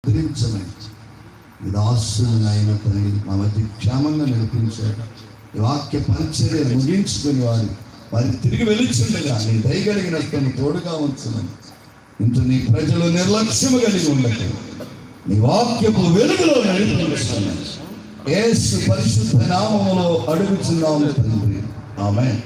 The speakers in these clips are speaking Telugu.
కత్తిరించమని ఈ దాసులను ఆయన తండ్రి మా మధ్య క్షేమంగా నడిపించారు. ఈ వాక్య పరిచర్య ముగించుకుని వారి తిరిగి వెలుచుండగా నీ దయగలిగినట్టు తోడుగా ఉంచమని. ఇంత నీ ప్రజలు నిర్లక్ష్యము కలిగి ఉండదు, నీ వాక్యపు వెలుగులో నడిపించుకున్నాను. యేసు పరిశుద్ధ నామములో అడుగుచున్నాము తండ్రి, ఆమేన్.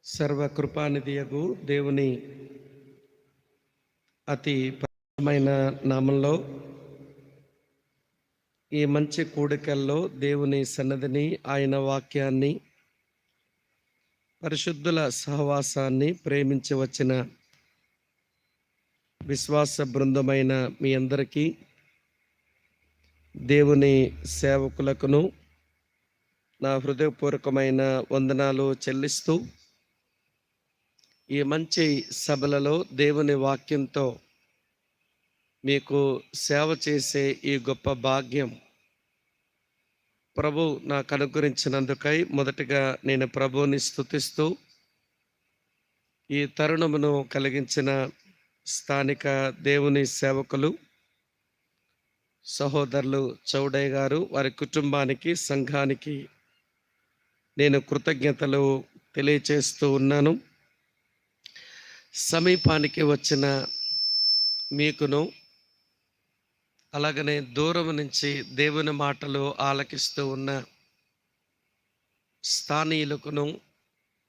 సర్వకృపానిధియగు దేవుని అతి పరిశుద్ధమైన నామంలో ఈ మంచి కూడికల్లో దేవుని సన్నిధిని, ఆయన వాక్యాన్ని, పరిశుద్ధుల సహవాసాన్ని ప్రేమించి వచ్చిన విశ్వాస బృందమైన మీ అందరికీ, దేవుని సేవకులకును నా హృదయపూర్వకమైన వందనాలు చెల్లిస్తూ, ఈ మంచి సభలలో దేవుని వాక్యంతో మీకు సేవ చేసే ఈ గొప్ప భాగ్యం ప్రభు నాకు అనుగ్రహించినందుకై మొదటిగా నేను ప్రభువుని స్తుతిస్తూ, ఈ తరుణమును కలిగించిన స్థానిక దేవుని సేవకులు సహోదరులు చౌడయ్య గారు, వారి కుటుంబానికి, సంఘానికి నేను కృతజ్ఞతలు తెలియచేస్తూ ఉన్నాను. సమీపానికి వచ్చిన మీకును, అలాగనే దూరం నుంచి దేవుని మాటలు ఆలకిస్తూ ఉన్న స్థానియులకును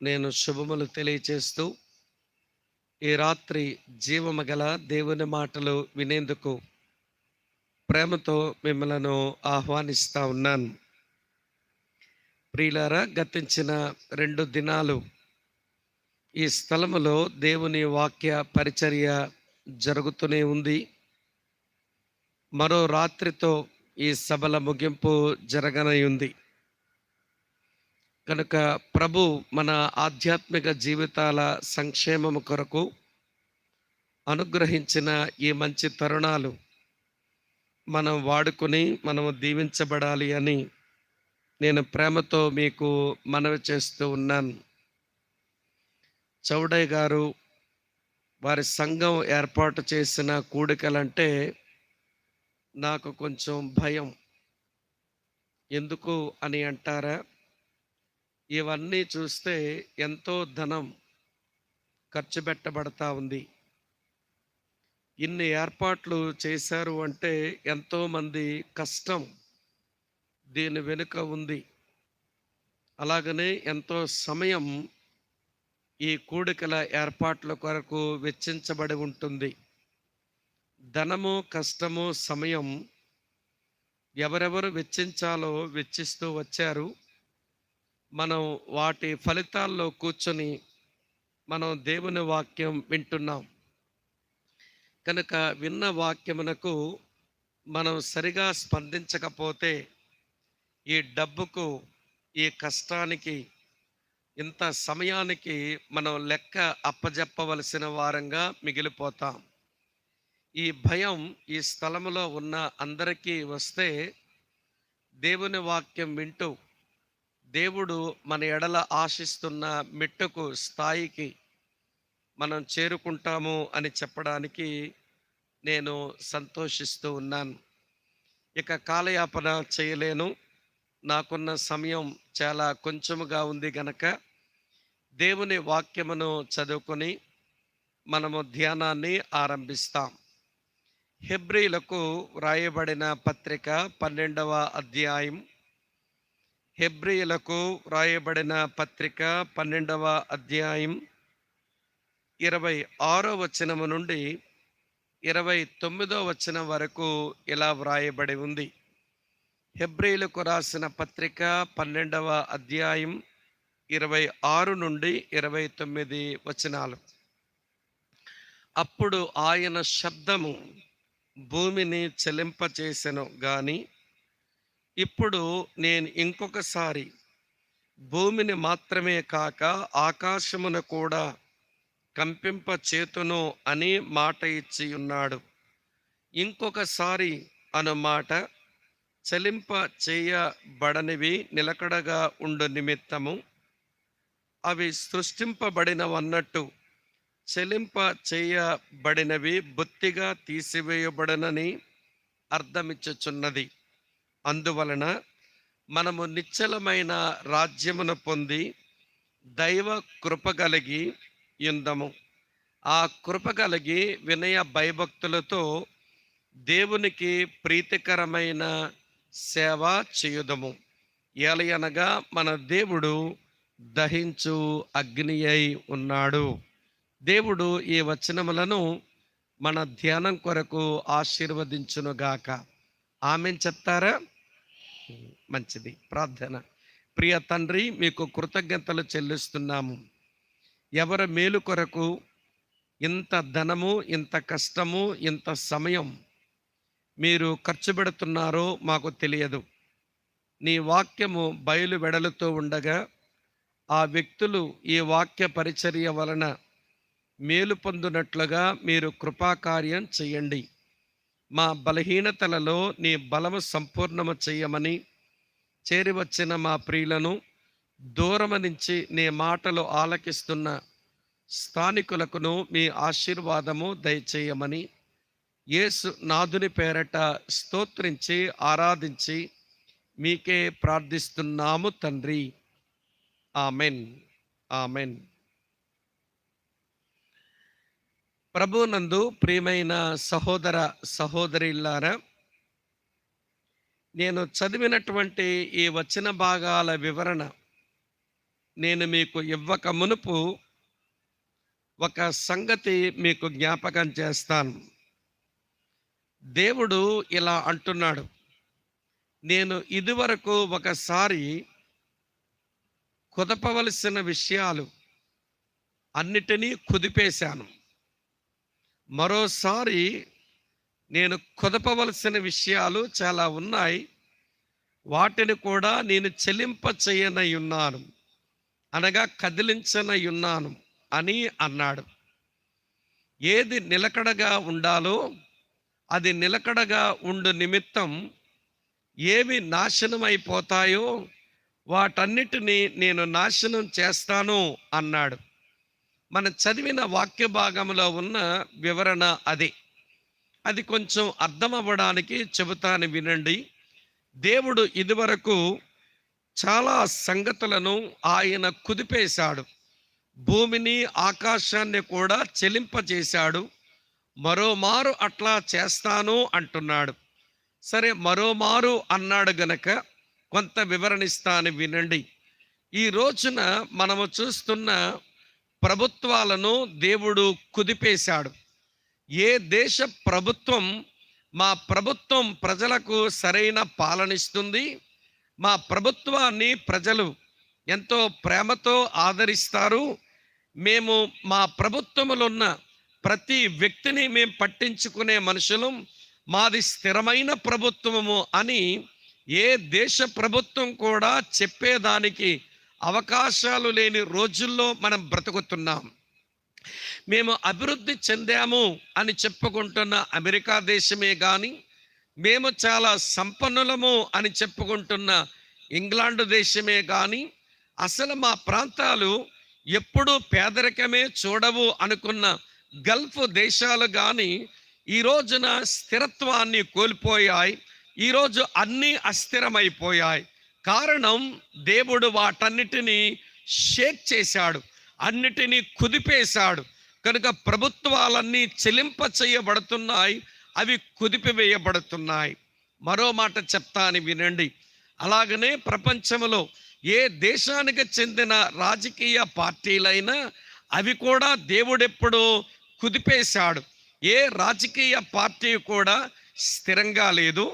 నేను శుభములు తెలియచేస్తూ, ఈ రాత్రి జీవము గల దేవుని మాటలు వినేందుకు ప్రేమతో మిమ్మలను ఆహ్వానిస్తూ ఉన్నాను. ప్రియులారా, గతించిన 2 దినాలు ఈ స్థలములో దేవుని వాక్య పరిచర్య జరుగుతూనే ఉంది. మరో రాత్రితో ఈ సభల ముగింపు జరగనయుంది కనుక ప్రభు మన ఆధ్యాత్మిక జీవితాల సంక్షేమము కొరకు అనుగ్రహించిన ఈ మంచి తరుణాలు మనం వాడుకొని మనము దీవించబడాలి అని నేను ప్రేమతో మీకు మనవి చేస్తూ ఉన్నాను. చౌడయ్య గారు వారి సంఘం ఏర్పాటు చేసిన కూడికలంటే నాకు కొంచెం భయం. ఎందుకు అని అంటారా? ఇవన్నీ చూస్తే ఎంతో ధనం ఖర్చు పెట్టబడతా ఉంది. ఇన్ని ఏర్పాట్లు చేశారు అంటే ఎంతోమంది కష్టం దీని వెనుక ఉంది. అలాగనే ఎంతో సమయం ఈ కూడికల ఏర్పాట్ల కొరకు వెచ్చించబడి ఉంటుంది. ధనము, కష్టము, సమయం ఎవరెవరు వెచ్చించాలో వెచ్చిస్తూ వచ్చారు. మనం వాటి ఫలితాల్లో కూర్చొని మనం దేవుని వాక్యం వింటున్నాం కనుక విన్న వాక్యమునకు మనం సరిగా స్పందించకపోతే ఈ డబ్బుకు, ఈ కష్టానికి, ఇంత సమయానికి మనం లెక్క అప్పజెప్పవలసిన వారంగా మిగిలిపోతాం. ఈ భయం ఈ స్థలములో ఉన్న అందరికీ వస్తే దేవుని వాక్యం వింటూ దేవుడు మన ఎడల ఆశిస్తున్న మెట్టుకు, స్థాయికి మనం చేరుకుంటాము అని చెప్పడానికి నేను సంతోషిస్తూ ఉన్నాను. ఇక కాలయాపన చేయలేను. నాకున్న సమయం చాలా కొంచెముగా ఉంది గనక దేవుని వాక్యమును చదువుకొని మనము ధ్యానాన్ని ఆరంభిస్తాం. హెబ్రీలకు వ్రాయబడిన పత్రిక 12వ అధ్యాయం. హెబ్రీలకు వ్రాయబడిన పత్రిక 12వ అధ్యాయం 26వ వచనము నుండి 29వ వచనం వరకు ఇలా వ్రాయబడి ఉంది. హెబ్రీలకు రాసిన పత్రిక 12వ అధ్యాయం 26 నుండి 29 వచనాలు. అప్పుడు ఆయన శబ్దము భూమిని చెలింపచేసెను గాని ఇప్పుడు నేను ఇంకొకసారి భూమిని మాత్రమే కాక ఆకాశమును కూడా కంపింప చేతును అని మాట ఇచ్చి ఉన్నాడు. ఇంకొకసారి అను మాట చలింప చేయబడనివి నిలకడగా ఉండు నిమిత్తము అవి సృష్టింపబడినవన్నట్టు చెలింప చేయబడినవి బొత్తిగా తీసివేయబడనని అర్థమిచ్చుచున్నది. అందువలన మనము నిశ్చలమైన రాజ్యమును పొంది దైవ కృప కలిగి యుందము. ఆ కృప కలిగి వినయ భయభక్తులతో దేవునికి ప్రీతికరమైన సేవ చేయుదము. ఏలయనగా మన దేవుడు దహించు అగ్ని అయి ఉన్నాడు. దేవుడు ఈ వచనములను మన ధ్యానం కొరకు ఆశీర్వదించునుగాక. ఆమెన్ చెప్తారా? మంచిది. ప్రార్థన. ప్రియ తండ్రి, మీకు కృతజ్ఞతలు చెల్లిస్తున్నాము. ఎవరి మేలు కొరకు ఇంత ధనము, ఇంత కష్టము, ఇంత సమయం మీరు ఖర్చు పెడుతున్నారో మాకు తెలియదు. నీ వాక్యము బయలు వెడలుతూ ఉండగా ఆ వ్యక్తులు ఈ వాక్య పరిచర్య వలన మేలు పొందునట్లుగా మీరు కృపాకార్యం చేయండి. మా బలహీనతలలో నీ బలము సంపూర్ణము చేయమని చేరి వచ్చిన మా ప్రియులను దూరము నుంచి నీ మాటలు ఆలకిస్తున్న స్థానికులకును మీ ఆశీర్వాదము దయచేయమని యేసు నాదుని పేరట స్తోత్రించి ఆరాధించి మీకే ప్రార్థిస్తున్నాము తండ్రి. ఆమెన్. ఆమెన్. ప్రభునందు ప్రియమైన సహోదర సహోదరిల్లారా, నేను చదివినటువంటి ఈ వచన భాగాల వివరణ నేను మీకు ఇవ్వక మునుపు ఒక సంగతి మీకు జ్ఞాపకం చేస్తాను. దేవుడు ఇలా అంటున్నాడు, నేను ఇదివరకు ఒకసారి కుదపవలసిన విషయాలు అన్నిటినీ కుదిపేశాను. మరోసారి నేను కుదపవలసిన విషయాలు చాలా ఉన్నాయి, వాటిని కూడా నేను చెల్లింప చేయనయున్నాను, అనగా కదిలించనయున్నాను అని అన్నాడు. ఏది నిలకడగా ఉండాలో అది నిలకడగా ఉండు నిమిత్తం ఏవి నాశనమైపోతాయో వాటన్నిటినీ నేను నాశనం చేస్తాను అన్నాడు. మన చదివిన వాక్య భాగంలో ఉన్న వివరణ అది. అది కొంచెం అర్థం అవ్వడానికి చెబుతాను, వినండి. దేవుడు ఇదివరకు చాలా సంగతులను ఆయన కుదిపేశాడు. భూమిని ఆకాశాన్ని కూడా చెలింపజేశాడు. మరోమారు అట్లా చేస్తాను అంటున్నాడు. సరే, మరోమారు అన్నాడు గనక కొంత వివరణిస్తాను, వినండి. ఈ రోజున మనము చూస్తున్న ప్రభుత్వాలను దేవుడు కుదిపేశాడు. ఏ దేశ ప్రభుత్వం మా ప్రభుత్వం ప్రజలకు సరైన పాలనిస్తుంది, మా ప్రభుత్వాన్ని ప్రజలు ఎంతో ప్రేమతో ఆదరిస్తారు, మేము మా ప్రభుత్వములో ఉన్న ప్రతి వ్యక్తిని మేము పట్టించుకునే మనుషులు, మాది స్థిరమైన ప్రభుత్వము అని ఏ దేశ ప్రభుత్వం కూడా చెప్పేదానికి అవకాశాలు లేని రోజుల్లో మనం బ్రతుకుతున్నాం. మేము అభివృద్ధి చెందాము అని చెప్పుకుంటున్న అమెరికా దేశమే కానీ, మేము చాలా సంపన్నులము అని చెప్పుకుంటున్న ఇంగ్లాండ్ దేశమే కానీ, అసలు మా ప్రాంతాలు ఎప్పుడూ పేదరికమే చూడవు అనుకున్న గల్ఫ్ దేశాలు కానీ ఈ రోజున స్థిరత్వాన్ని కోల్పోయాయి. ఈరోజు అన్నీ అస్థిరమైపోయాయి. కారణం, దేవుడు వాటన్నిటినీ షేక్ చేశాడు, అన్నిటినీ కుదిపేశాడు. కనుక ప్రభుత్వాలన్నీ చెలింప చేయబడుతున్నాయి, అవి కుదిపివేయబడుతున్నాయి. మరో మాట చెప్తాను, వినండి. అలాగనే ప్రపంచంలో ఏ దేశానికి చెందిన రాజకీయ పార్టీలైనా అవి కూడా దేవుడెప్పుడూ కుదిపేశాడు. ఏ రాజకీయ పార్టీ కూడా స్థిరంగా లేదు.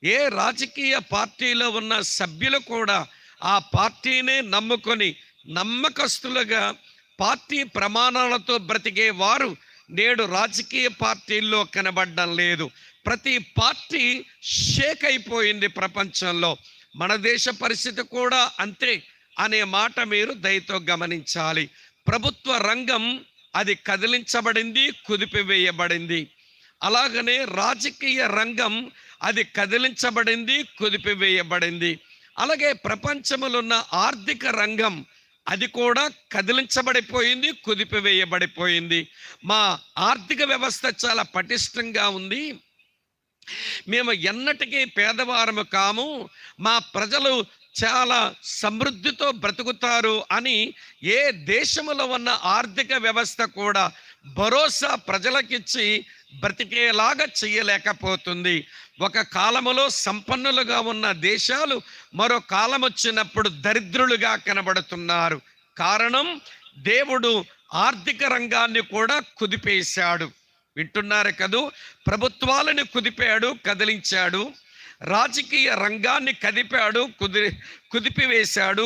ఏ రాజకీయ పార్టీలో ఉన్న సభ్యులు కూడా ఆ పార్టీనే నమ్ముకొని నమ్మకస్తులుగా పార్టీ ప్రమాణాలతో బ్రతికే వారు నేడు రాజకీయ పార్టీల్లో కనబడడం లేదు. ప్రతి పార్టీ షేక్ అయిపోయింది ప్రపంచంలో. మన దేశ పరిస్థితి కూడా అంతే అనే మాట మీరు దయతో గమనించాలి. ప్రభుత్వ రంగం అది కదిలించబడింది, కుదిపివేయబడింది. అలాగనే రాజకీయ రంగం అది కదిలించబడింది, కుదిపివేయబడింది. అలాగే ప్రపంచంలో ఉన్న ఆర్థిక రంగం అది కూడా కదిలించబడిపోయింది, కుదిపివేయబడిపోయింది. మా ఆర్థిక వ్యవస్థ చాలా పటిష్టంగా ఉంది. మేము ఎన్నటికీ పేదవారము కాము, మా ప్రజలు చాలా సమృద్ధితో బ్రతుకుతారు అని ఏ దేశంలో ఉన్న ఆర్థిక వ్యవస్థ కూడా భరోసా ప్రజలకిచ్చి బ్రతికేలాగా చేయలేకపోతుంది. ఒక కాలములో సంపన్నులుగా ఉన్న దేశాలు మరో కాలం వచ్చినప్పుడు దరిద్రులుగా కనబడుతున్నారు. కారణం, దేవుడు ఆర్థిక రంగాన్ని కూడా కుదిపేశాడు. వింటున్నారు కదూ? ప్రభుత్వాలను కుదిపాడు, కదిలించాడు. రాజకీయ రంగాన్ని కదిపాడు, కుదిపివేశాడు.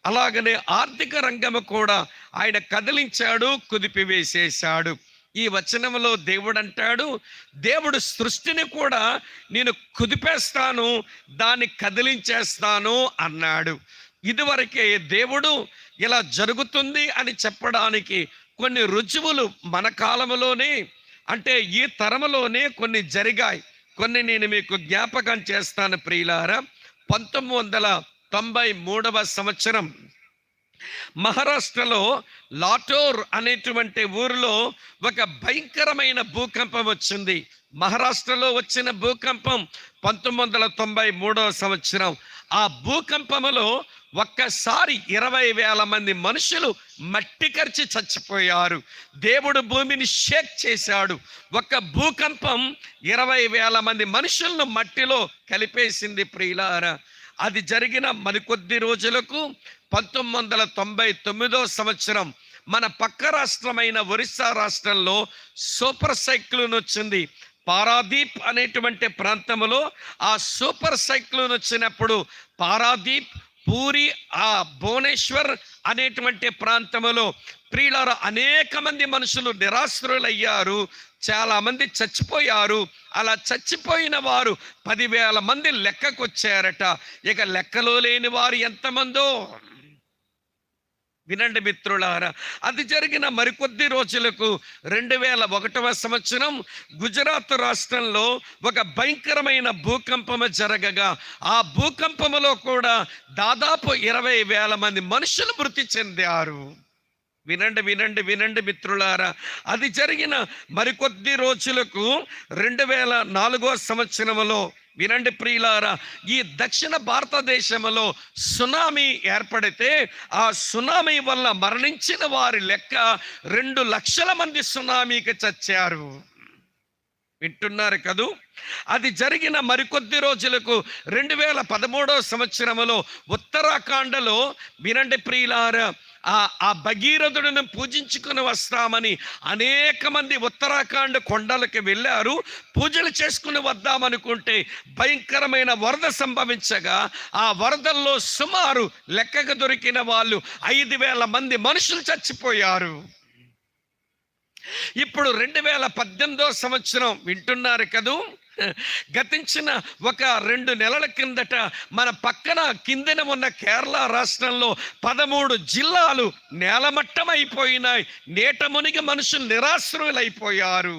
అలాగనే ఆర్థిక రంగము కూడా ఆయన కదిలించాడు, కుదిపివేసేశాడు. ఈ వచనంలో దేవుడు అంటాడు, దేవుడు సృష్టిని కూడా నేను కుదిపేస్తాను, దాన్ని కదిలించేస్తాను అన్నాడు. ఇదివరకే దేవుడు ఇలా జరుగుతుంది అని చెప్పడానికి కొన్ని రుజువులు మన కాలంలోనే, అంటే ఈ తరములోనే కొన్ని జరిగాయి. కొన్ని నేను మీకు జ్ఞాపకం చేస్తాను ప్రియులారా. 1993 సంవత్సరం మహారాష్ట్రలో లాటోర్ అనేటువంటి ఊరిలో ఒక భయంకరమైన భూకంపం వచ్చింది. మహారాష్ట్రలో వచ్చిన భూకంపం 1993 సంవత్సరం. ఆ భూకంపములో ఒక్కసారి 20,000 మంది మనుషులు మట్టి కరిచి చచ్చిపోయారు. దేవుడు భూమిని షేక్ చేశాడు. ఒక భూకంపం 20,000 మంది మనుషులను మట్టిలో కలిపేసింది ప్రియులారా. అది జరిగిన మరికొద్ది రోజులకు 1999 సంవత్సరం మన పక్క రాష్ట్రమైన ఒరిస్సా రాష్ట్రంలో సూపర్ సైక్లోన్ వచ్చింది. పారాదీప్ అనేటువంటి ప్రాంతంలో ఆ సూపర్ సైక్లోన్ వచ్చినప్పుడు పారాదీప్, పూరి, ఆ భువనేశ్వర్ అనేటువంటి ప్రాంతంలో ప్రియులారా అనేక మంది మనుషులు నిరాశ్రులయ్యారు, చాలా మంది చచ్చిపోయారు. అలా చచ్చిపోయిన వారు 10,000 మంది లెక్కకొచ్చారట. ఇక లెక్కలో లేని వారు ఎంతమందో వినండి మిత్రులారా. అది జరిగిన మరికొద్ది రోజులకు 2001 సంవత్సరం గుజరాత్ రాష్ట్రంలో ఒక భయంకరమైన భూకంపము జరగగా ఆ భూకంపములో కూడా దాదాపు 20,000 మంది మనుషులు మృతి చెందారు. వినండి వినండి వినండి మిత్రులారా. అది జరిగిన మరికొద్ది రోజులకు 2004 సంవత్సరంలో వినండి ప్రియులారా, ఈ దక్షిణ భారతదేశంలో సునామీ ఏర్పడితే ఆ సునామీ వల్ల మరణించిన వారి లెక్క 2 లక్షల మంది సునామీకి చచ్చారు. వింటున్నారు కదూ? అది జరిగిన మరికొద్ది రోజులకు 2013 సంవత్సరంలో ఉత్తరాఖండ్లో వినండి ప్రియులారా, ఆ భగీరథుడిని పూజించుకుని వస్తామని అనేక మంది ఉత్తరాఖండ్ కొండలకు వెళ్ళారు. పూజలు చేసుకుని వద్దామనుకుంటే భయంకరమైన వరద సంభవించగా ఆ వరదల్లో సుమారు లెక్కకు దొరికిన వాళ్ళు 5,000 మంది మనుషులు చచ్చిపోయారు. ఇప్పుడు 2018 సంవత్సరం వింటున్నారు కదూ? గతించిన ఒక 2 నెలల కిందట మన పక్కన కిందన ఉన్న కేరళ రాష్ట్రంలో 13 జిల్లాలు నేలమట్టమైపోయినాయి. నీట మునిగి మనుషులు నిరాశ్రులైపోయారు.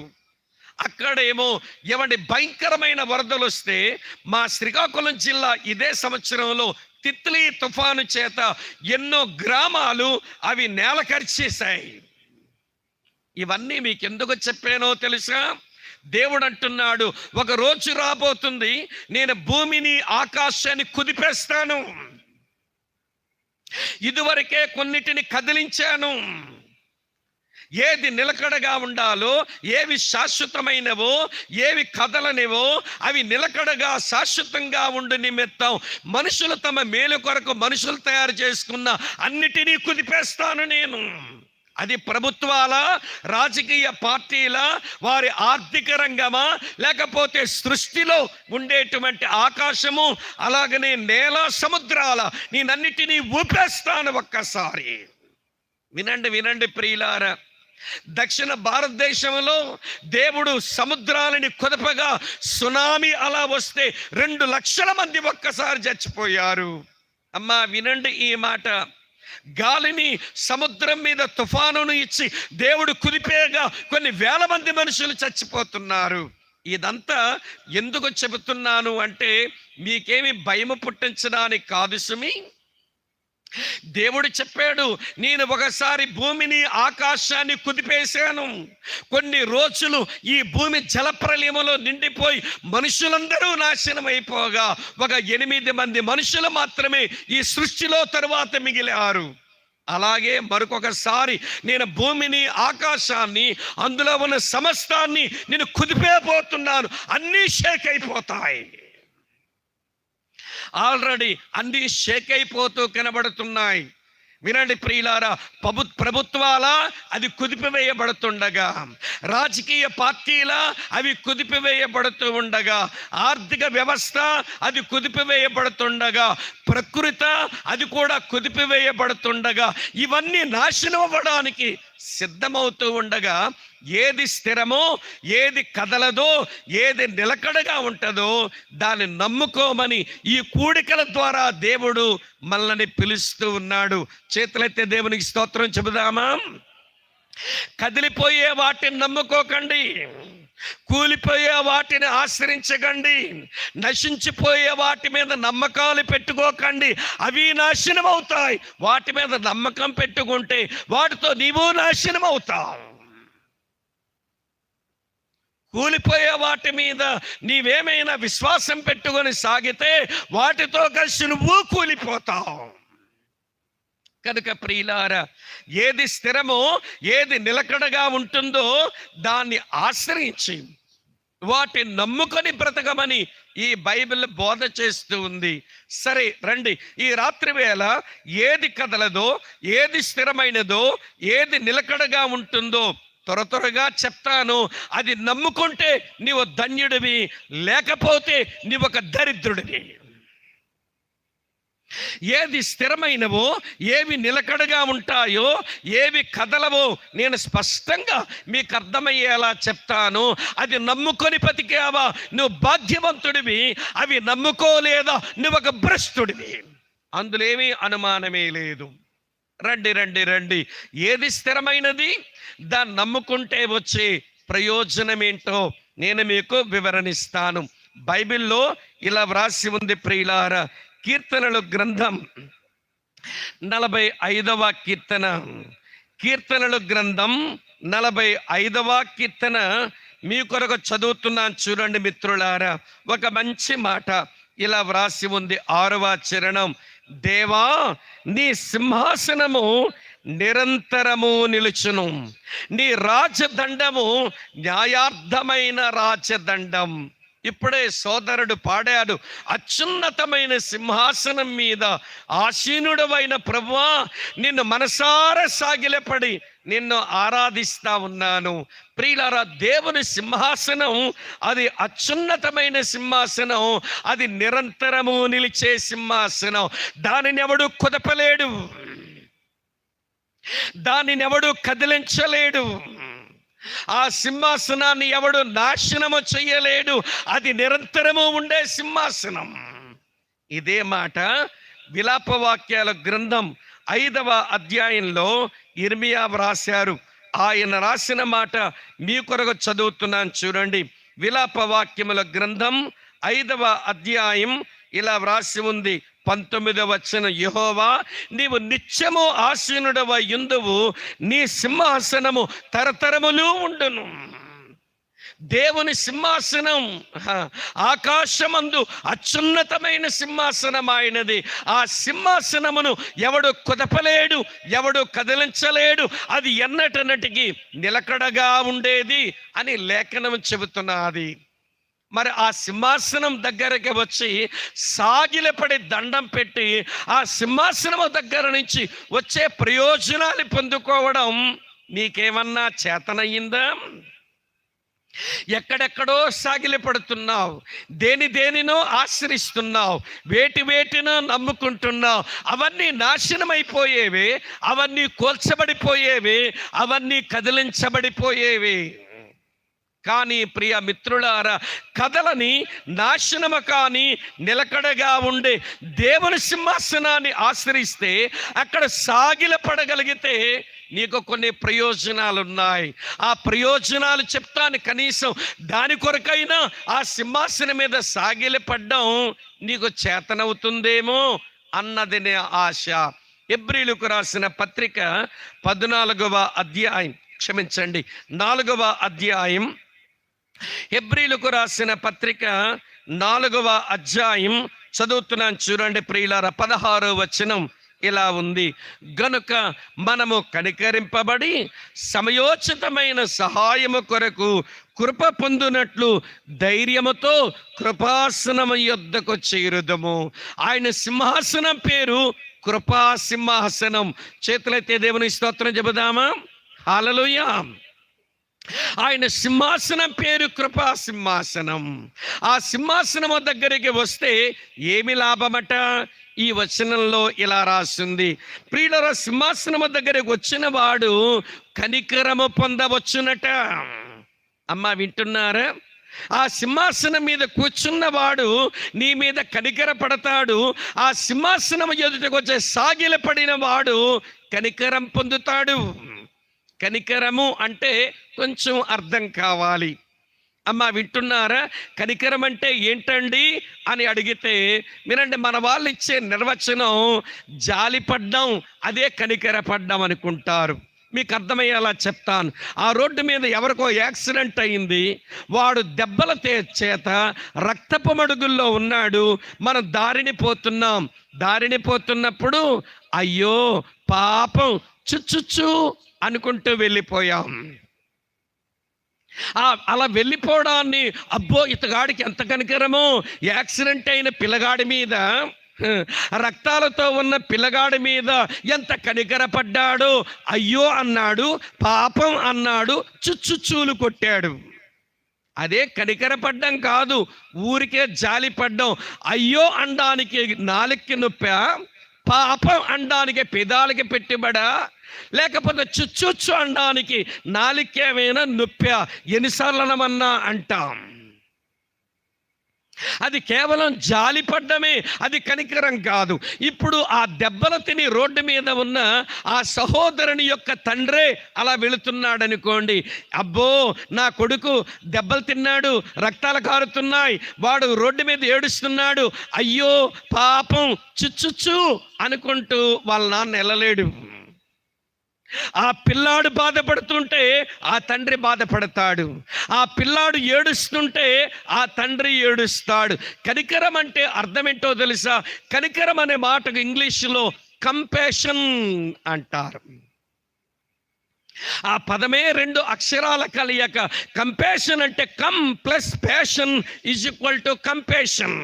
అక్కడేమో ఏమంటే భయంకరమైన వరదలు వస్తే మా శ్రీకాకుళం జిల్లా ఇదే సంవత్సరంలో తిత్లీ తుఫాను చేత ఎన్నో గ్రామాలు అవి నేలకరిచేశాయి. ఇవన్నీ మీకు ఎందుకు చెప్పానో తెలుసా? దేవుడు అంటున్నాడు, ఒక రోజు రాబోతుంది, నేను భూమిని ఆకాశాన్ని కుదిపేస్తాను. ఇదివరకే కొన్నిటిని కదిలించాను. ఏది నిలకడగా ఉండాలో, ఏవి శాశ్వతమైనవో, ఏవి కదలనివో అవి నిలకడగా శాశ్వతంగా ఉండు నిమిత్తం మనుషులు తమ మేలు కొరకు మనుషులు తయారు చేసుకున్న అన్నిటినీ కుదిపేస్తాను నేను. అది ప్రభుత్వాల, రాజకీయ పార్టీల, వారి ఆర్థిక రంగమా, లేకపోతే సృష్టిలో ఉండేటువంటి ఆకాశము, అలాగనే నేల, సముద్రాల, నేనన్నిటినీ ఊపేస్తాను ఒక్కసారి. వినండి వినండి ప్రియులారా, దక్షిణ భారతదేశంలో దేవుడు సముద్రాలని కుదపగా సునామీ అలా వస్తే 2 లక్షల మంది ఒక్కసారి చచ్చిపోయారు. అమ్మా వినండి ఈ మాట. గాలిని సముద్రం మీద తుఫానును ఇచ్చి దేవుడు కుదిపేగా కొన్ని వేల మంది మనుషులు చచ్చిపోతున్నారు. ఇదంతా ఎందుకు చెబుతున్నాను అంటే మీకేమి భయము పుట్టించడానికి కాదు సుమి. దేవుడు చెప్పాడు, నేను ఒకసారి భూమిని ఆకాశాన్ని కుదిపేశాను. కొన్ని రోజులు ఈ భూమి జలప్రలయములో నిండిపోయి మనుషులందరూ నాశనం అయిపోగా 8 మంది మనుషులు మాత్రమే ఈ సృష్టిలో తరువాత మిగిలారు. అలాగే మరొకసారి నేను భూమిని ఆకాశాన్ని అందులో ఉన్న సమస్తాన్ని నేను కుదిపేపోతున్నాను. అన్నీ షేక్ అయిపోతాయి. ఆల్రెడీ అన్నీ షేక్ అయిపోతూ కనబడుతున్నాయి. వినండి ప్రియులారా, ప్రభుత్వాల అది కుదిపివేయబడుతుండగా, రాజకీయ పార్టీల అవి కుదిపివేయబడుతూ ఉండగా, ఆర్థిక వ్యవస్థ అది కుదిపివేయబడుతుండగా, ప్రకృతి అది కూడా కుదిపివేయబడుతుండగా, ఇవన్నీ నాశనం అవ్వడానికి సిద్ధమవుతూ ఉండగా ఏది స్థిరమో, ఏది కదలదో, ఏది నిలకడగా ఉంటుందో దాన్ని నమ్ముకోమని ఈ కూడికల ద్వారా దేవుడు మనల్ని పిలుస్తూ ఉన్నాడు. చేతులెత్తే దేవునికి స్తోత్రం చెబుదామా? కదిలిపోయే వాటిని నమ్ముకోకండి, కూలిపోయే వాటిని ఆశ్రయించకండి, నశించిపోయే వాటి మీద నమ్మకాలు పెట్టుకోకండి. అవి నాశనం అవుతాయి. వాటి మీద నమ్మకం పెట్టుకుంటే వాటితో నీవు నాశనం అవుతావు. కూలిపోయే వాటి మీద నీవేమైనా విశ్వాసం పెట్టుకొని సాగితే వాటితో కలిసి నువ్వు కూలిపోతావు. కనుక ప్రియులారా, ఏది స్థిరమో, ఏది నిలకడగా ఉంటుందో దాన్ని ఆశ్రయించి వాటిని నమ్ముకొని బ్రతకమని ఈ బైబిల్ బోధ చేస్తూ ఉంది. సరే రండి, ఈ రాత్రి వేళ ఏది కదలదో, ఏది స్థిరమైనదో, ఏది నిలకడగా ఉంటుందో త్వరగా చెప్తాను. అది నమ్ముకుంటే నీవు ధన్యుడివి, లేకపోతే నీవు ఒక దరిద్రుడివి. ఏది స్థిరమైనవో, ఏవి నిలకడగా ఉంటాయో, ఏవి కదలవో నేను స్పష్టంగా మీకు అర్థమయ్యేలా చెప్తాను. అది నమ్ముకొని బతికావా నువ్వు భాగ్యవంతుడివి, అవి నమ్ముకోలేదా నువ్వు ఒక భ్రష్టుడివి. అందులో ఏమీ అనుమానమే లేదు. రండి రండి రండి, ఏది స్థిరమైనది, దాన్ని నమ్ముకుంటే వచ్చే ప్రయోజనం ఏంటో నేను మీకు వివరణిస్తాను. బైబిల్లో ఇలా వ్రాసి ఉంది ప్రియులారా. కీర్తనలు గ్రంథం 45వ కీర్తన, కీర్తనలు గ్రంథం 45వ కీర్తన మీ కొరకు చదువుతున్నాను. చూడండి మిత్రులారా, ఒక మంచి మాట ఇలా వ్రాసి ఉంది. 6వ చరణం, దేవా నీ సింహాసనము నిరంతరము నిలుచును, నీ రాజదండము న్యాయార్థమైన రాజదండం. ఇప్పుడే సోదరుడు పాడాడు, అత్యున్నతమైన సింహాసనం మీద ఆసీనుడవైన ప్రభువా, నిన్ను మనసారా సాగిలపడి నిన్ను ఆరాధిస్తా ఉన్నాను. ప్రియులారా, దేవుని సింహాసనం అది అత్యున్నతమైన సింహాసనం, అది నిరంతరము నిలిచే సింహాసనం. దానిని ఎవడు కుదపలేడు, దానిని ఎవడు కదిలించలేడు, ఆ సింహాసనాన్ని ఎవడు నాశనము చెయ్యలేడు. అది నిరంతరము ఉండే సింహాసనం. ఇదే మాట విలాపవాక్యాల గ్రంథం 5వ అధ్యాయంలో ఇర్మియా వ్రాశారు. ఆయన రాసిన మాట మీ కొరకు చదువుతున్నాను చూడండి. విలాపవాక్యముల గ్రంథం 5వ అధ్యాయం ఇలా వ్రాసి ఉంది. 19వ వచనం, యెహోవా నీవు నిత్యము ఆసీనుడవ యుందువు, నీ సింహాసనము తరతరములు ఉండును. దేవుని సింహాసనం ఆకాశమందు అత్యున్నతమైన సింహాసనం ఆయనది. ఆ సింహాసనమును ఎవడు కుదపలేడు, ఎవడు కదిలించలేడు. అది ఎన్నటన్నటికి నిలకడగా ఉండేది అని లేఖనం చెబుతున్నది. మరి ఆ సింహాసనం దగ్గరికి వచ్చి సాగిలపడి దండం పెట్టి ఆ సింహాసనం దగ్గర నుంచి వచ్చే ప్రయోజనాలు పొందుకోవడం నీకేమన్నా చేతనయ్యిందా? ఎక్కడెక్కడో సాగిలపడుతున్నావు, దేనినో ఆశ్రయిస్తున్నావు, వేటినో నమ్ముకుంటున్నావు. అవన్నీ నాశనమైపోయేవి, అవన్నీ కూల్చబడిపోయేవి, అవన్నీ కదిలించబడిపోయేవి. కానీ ప్రియ మిత్రులారా, కథలని నాశనము కానీ నిలకడగా ఉండే దేవుని సింహాసనాన్ని ఆశ్రయిస్తే, అక్కడ సాగిలపడగలిగితే నీకు కొన్ని ప్రయోజనాలు ఉన్నాయి. ఆ ప్రయోజనాలు చెప్తాను. కనీసం దాని కొరకైనా ఆ సింహాసనం మీద సాగిలపడ్డం నీకు చేతనవుతుందేమో అన్నది నే ఆశ. హెబ్రీయులకు రాసిన పత్రిక 14వ అధ్యాయం, 4వ అధ్యాయం, హెబ్రీయులకు రాసిన పత్రిక 4వ అధ్యాయం చదువుతున్నాను చూడండి ప్రియులారా. 16వ వచనం ఇలా ఉంది: గనుక మనము కనికరింపబడి సమయోచితమైన సహాయము కొరకు కృప పొందునట్లు ధైర్యముతో కృపాసనము యొద్దకు చేరుదము. ఆయన సింహాసనం పేరు కృపా సింహాసనం. చేతులైతే దేవుని స్తోత్రం చెబుదామా? హల్లెలూయా. ఆయన సింహాసనం పేరు కృపా సింహాసనం. ఆ సింహాసనము దగ్గరికి వస్తే ఏమి లాభమట? ఈ వచనంలో ఇలా రాసింది, ప్రియులారా, సింహాసనము దగ్గరికి వచ్చిన వాడు కనికరము పొందవచ్చునట. అమ్మ వింటున్నారా? ఆ సింహాసనం మీద కూర్చున్నవాడు నీ మీద కనికర పడతాడు. ఆ సింహాసనం ఎదుటకు వచ్చే సాగిలపడిన వాడు కనికరం పొందుతాడు. కనికరము అంటే కొంచెం అర్థం కావాలి. అమ్మ వింటున్నారా? కనికరం అంటే ఏంటండి అని అడిగితే మీరంటే మన వాళ్ళు ఇచ్చే నిర్వచనం జాలిపడ్డం, అదే కనికరపడ్డం అనుకుంటారు. మీకు అర్థమయ్యేలా చెప్తాను. ఆ రోడ్డు మీద ఎవరికో యాక్సిడెంట్ అయింది, వాడు దెబ్బల చేత రక్తపు మడుగుల్లో ఉన్నాడు. మనం దారిని పోతున్నప్పుడు అయ్యో పాపం చుచ్చుచ్చు అనుకుంటూ వెళ్ళిపోయాం. అలా వెళ్ళిపోవడాన్ని అబ్బో ఇతగాడికి ఎంత కనికరమో, యాక్సిడెంట్ అయిన పిల్లగాడి మీద, రక్తాలతో ఉన్న పిల్లగాడి మీద ఎంత కనికరపడ్డాడో, అయ్యో అన్నాడు, పాపం అన్నాడు, చుచ్చుచూలు కొట్టాడు. అదే కనికరపడ్డం కాదు, ఊరికే జాలిపడ్డం. అయ్యో అనడానికి నాలుకకి నొప్పా, పాపం అనడానికి పెదాలకి పెట్టుబడా, లేకపోతే చుచ్చు అనడానికి నాలుకేమైనా నొప్పా? ఎన్నిసార్లు అనమన్నా అంటాం. అది కేవలం జాలిపడ్డమే, అది కనికరం కాదు. ఇప్పుడు ఆ దెబ్బలు తిని రోడ్డు మీద ఉన్న ఆ సహోదరుని యొక్క తండ్రే అలా వెళుతున్నాడు అనుకోండి, అబ్బో నా కొడుకు దెబ్బలు తిన్నాడు, రక్తాలు కారుతున్నాయి, వాడు రోడ్డు మీద ఏడుస్తున్నాడు, అయ్యో పాపం చుచ్చు అనుకుంటూ వాళ్ళ నాన్న వెళ్ళలేడు. ఆ పిల్లాడు బాధపడుతుంటే ఆ తండ్రి బాధపడతాడు, ఆ పిల్లాడు ఏడుస్తుంటే ఆ తండ్రి ఏడుస్తాడు. కనికరం అంటే అర్థం ఏంటో తెలుసా? కనికరం అనే మాటకు ఇంగ్లీష్లో కంపాషన్ అంటారు. ఆ పదమే 2 అక్షరాల కలయిక. కంపాషన్ అంటే come plus passion is equal to compassion.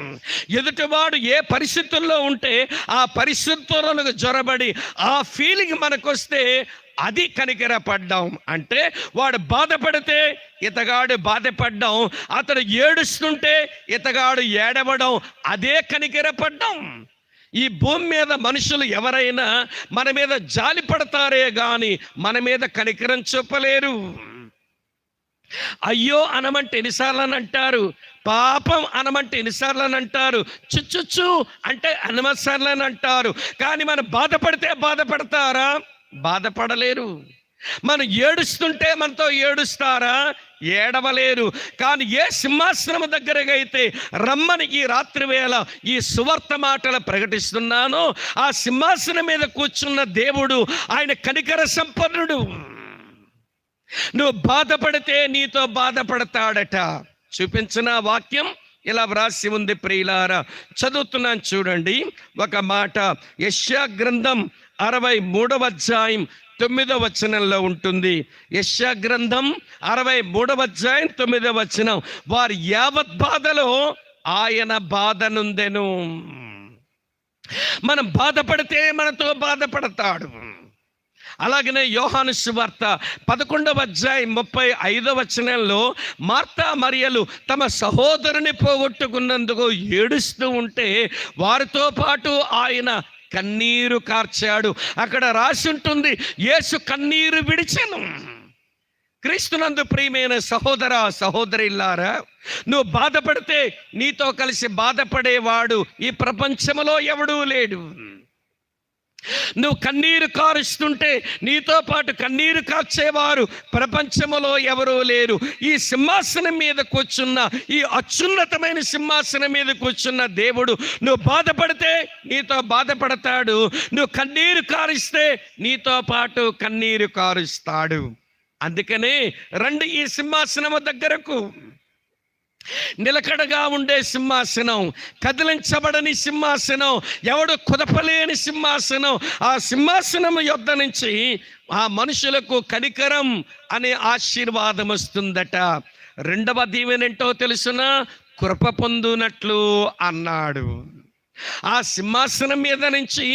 ఎదుటివాడు ఏ పరిస్థితుల్లో ఉంటే ఆ పరిస్థితులకు జొరబడి ఆ ఫీలింగ్ మనకొస్తే అది కనికరపడ్డాం. అంటే వాడు బాధపడితే ఇతగాడు బాధపడ్డాం, అతడు ఏడుస్తుంటే ఇతగాడు ఏడవడం, అదే కనికరపడ్డాం. ఈ భూమి మీద మనుషులు ఎవరైనా మన మీద జాలి పడతారే కానీ మన మీద కనికరం చూపలేరు. అయ్యో అనమంటే ఎన్నిసార్లు అంటారు, పాపం అనమంటే ఎన్నిసార్లు అంటారు, చుచ్చు అంటే అనవసార్లు అంటారు. కానీ మనం బాధపడితే బాధపడతారా? బాధపడలేరు. మనం ఏడుస్తుంటే మనతో ఏడుస్తారా? ఏడవలేరు. కానీ ఏ సింహాసనం దగ్గరగా అయితే రమ్మని ఈ రాత్రి వేళ ఈ సువార్త మాటలు ప్రకటిస్తున్నానో, ఆ సింహాసనం మీద కూర్చున్న దేవుడు ఆయన కనికర సంపన్నుడు. నువ్వు బాధపడితే నీతో బాధపడతాడట. చూపించిన వాక్యం ఇలా వ్రాసి ఉంది ప్రియులారా, చదువుతున్నాను చూడండి ఒక మాట. యెషయా గ్రంథం 63వ అధ్యాయం 9వ వచనంలో ఉంటుంది. యెషయా గ్రంథం 63వ అధ్యాయం 9వ వచనం, వారి యావత్ బాధలో ఆయన బాధ నుండెను. మనం బాధపడితే మనతో బాధపడతాడు. అలాగనే యోహాను సువార్త 11:35 మార్తా మరియలు తమ సహోదరుని పోగొట్టుకున్నందుకు ఏడుస్తూ ఉంటే వారితో పాటు ఆయన కన్నీరు కార్చాడు. అక్కడ రాసి ఉంటుంది, యేసు కన్నీరు విడిచెను. క్రీస్తునందు ప్రియమైన సహోదర సహోదరిల్లారా, నువ్వు బాధపడితే నీతో కలిసి బాధపడేవాడు ఈ ప్రపంచంలో ఎవడూ లేడు. నువ్వు కన్నీరు కారుస్తుంటే నీతో పాటు కన్నీరు కార్చేవారు ప్రపంచంలో ఎవరూ లేరు. ఈ సింహాసనం మీద కూర్చున్న, ఈ అత్యున్నతమైన సింహాసనం మీద కూర్చున్న దేవుడు నువ్వు బాధపడితే నీతో బాధపడతాడు, నువ్వు కన్నీరు కారుస్తే నీతో పాటు కన్నీరు కారుస్తాడు. అందుకనే రండి ఈ సింహాసనము దగ్గరకు. నిలకడగా ఉండే సింహాసనం, కదిలించబడని సింహాసనం, ఎవడు కుదపలేని సింహాసనం. ఆ సింహాసనం యొద్ద నుంచి ఆ మనుషులకు కనికరం అనే ఆశీర్వాదం వస్తుందట. రెండవ దీవెనేంటో తెలుసునా? కృప పొందునట్లు అన్నాడు. ఆ సింహాసనం మీద నుంచి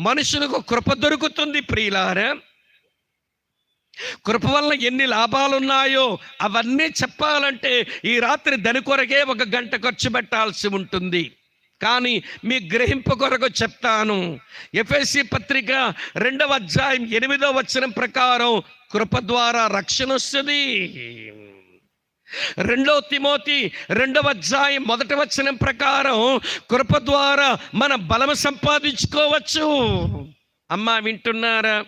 మనుషులకు కృప దొరుకుతుంది. ప్రియులారా, కృప వలన ఎన్ని లాభాలున్నాయో అవన్నీ చెప్పాలంటే ఈ రాత్రి దాని కొరకే 1 గంట ఖర్చు పెట్టాల్సి ఉంటుంది. కానీ మీ గ్రహింపు కొరకు చెప్తాను. ఎఫెసీ పత్రిక 2:8 ప్రకారం కృప ద్వారా రక్షణ వస్తుంది. 2 తిమోతి 2:1 ప్రకారం కృప ద్వారా మన బలము సంపాదించుకోవచ్చు. అమ్మా వింటున్నారా?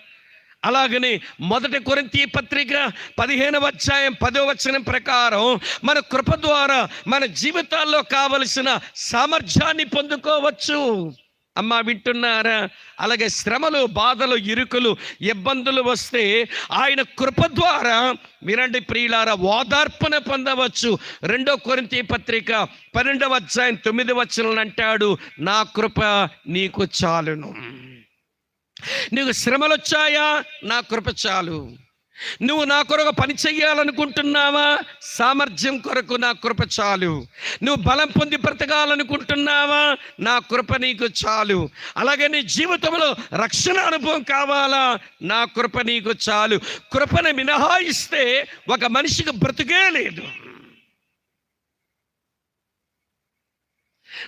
అలాగనే 1 కొరింథీ పత్రిక 15:10 ప్రకారం మన కృప ద్వారా మన జీవితాల్లో కావలసిన సామర్థ్యాన్ని పొందుకోవచ్చు. అమ్మా వింటున్నారా? అలాగే శ్రమలు, బాధలు, ఇరుకులు, ఇబ్బందులు వస్తే ఆయన కృప ద్వారా, వినండి ప్రియులారా, ఓదార్పున పొందవచ్చు. 2 కొరింథీ పత్రిక 12:9 అంటాడు, నా కృప నీకు చాలును. నీకు శ్రమలు వచ్చాయా? నా కృప చాలు. నువ్వు నా కొరకు పని చెయ్యాలనుకుంటున్నావా? సామర్థ్యం కొరకు నా కృప చాలు. నువ్వు బలం పొంది బ్రతకాలనుకుంటున్నావా? నా కృప నీకు చాలు. అలాగే నీ జీవితంలో రక్షణ అనుభవం కావాలా? నా కృప నీకు చాలు. కృపను మినహాయిస్తే ఒక మనిషికి బ్రతుకే లేదు.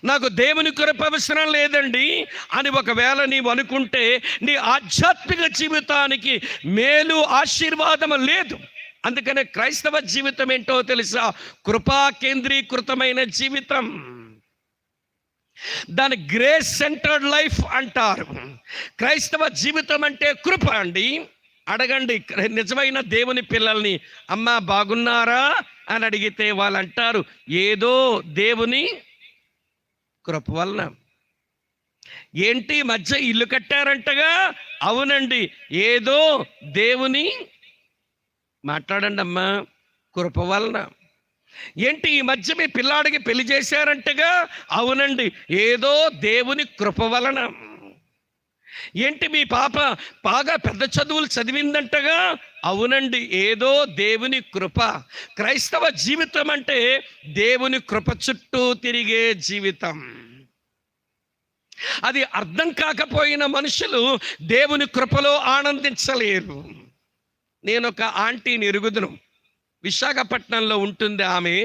నాకు దేవుని కృప అవసరం లేదండి అని ఒకవేళ నీవు అనుకుంటే నీ ఆధ్యాత్మిక జీవితానికి మేలు, ఆశీర్వాదం లేదు. అందుకనే క్రైస్తవ జీవితం ఏంటో తెలుసా? కృపా కేంద్రీకృతమైన జీవితం. దాని గ్రేస్ సెంటర్డ్ లైఫ్ అంటారు. క్రైస్తవ జీవితం అంటే కృప అండి. అడగండి నిజమైన దేవుని పిల్లల్ని, అమ్మా బాగున్నారా అని అడిగితే వాళ్ళు అంటారు, ఏదో దేవుని కృప వలన. ఏంటి మధ్య ఇల్లు కట్టారంటగా? అవునండి, ఏదో దేవుని, మాట్లాడండి అమ్మా, కృప వలన. ఏంటి ఈ మధ్య మీ పిల్లాడికి పెళ్లి చేశారంటగా? అవునండి, ఏదో దేవుని కృప వలన. ఏంటి మీ పాప బాగా పెద్ద చదువులు చదివిందంటగా? అవునండి, ఏదో దేవుని కృప. క్రైస్తవ జీవితం అంటే దేవుని కృప చుట్టూ తిరిగే జీవితం. అది అర్థం కాకపోయిన మనుషులు దేవుని కృపలో ఆనందించలేరు. నేను ఒక ఆంటీని ఎరుగుదును, విశాఖపట్నంలో ఉంటుంది ఆమె.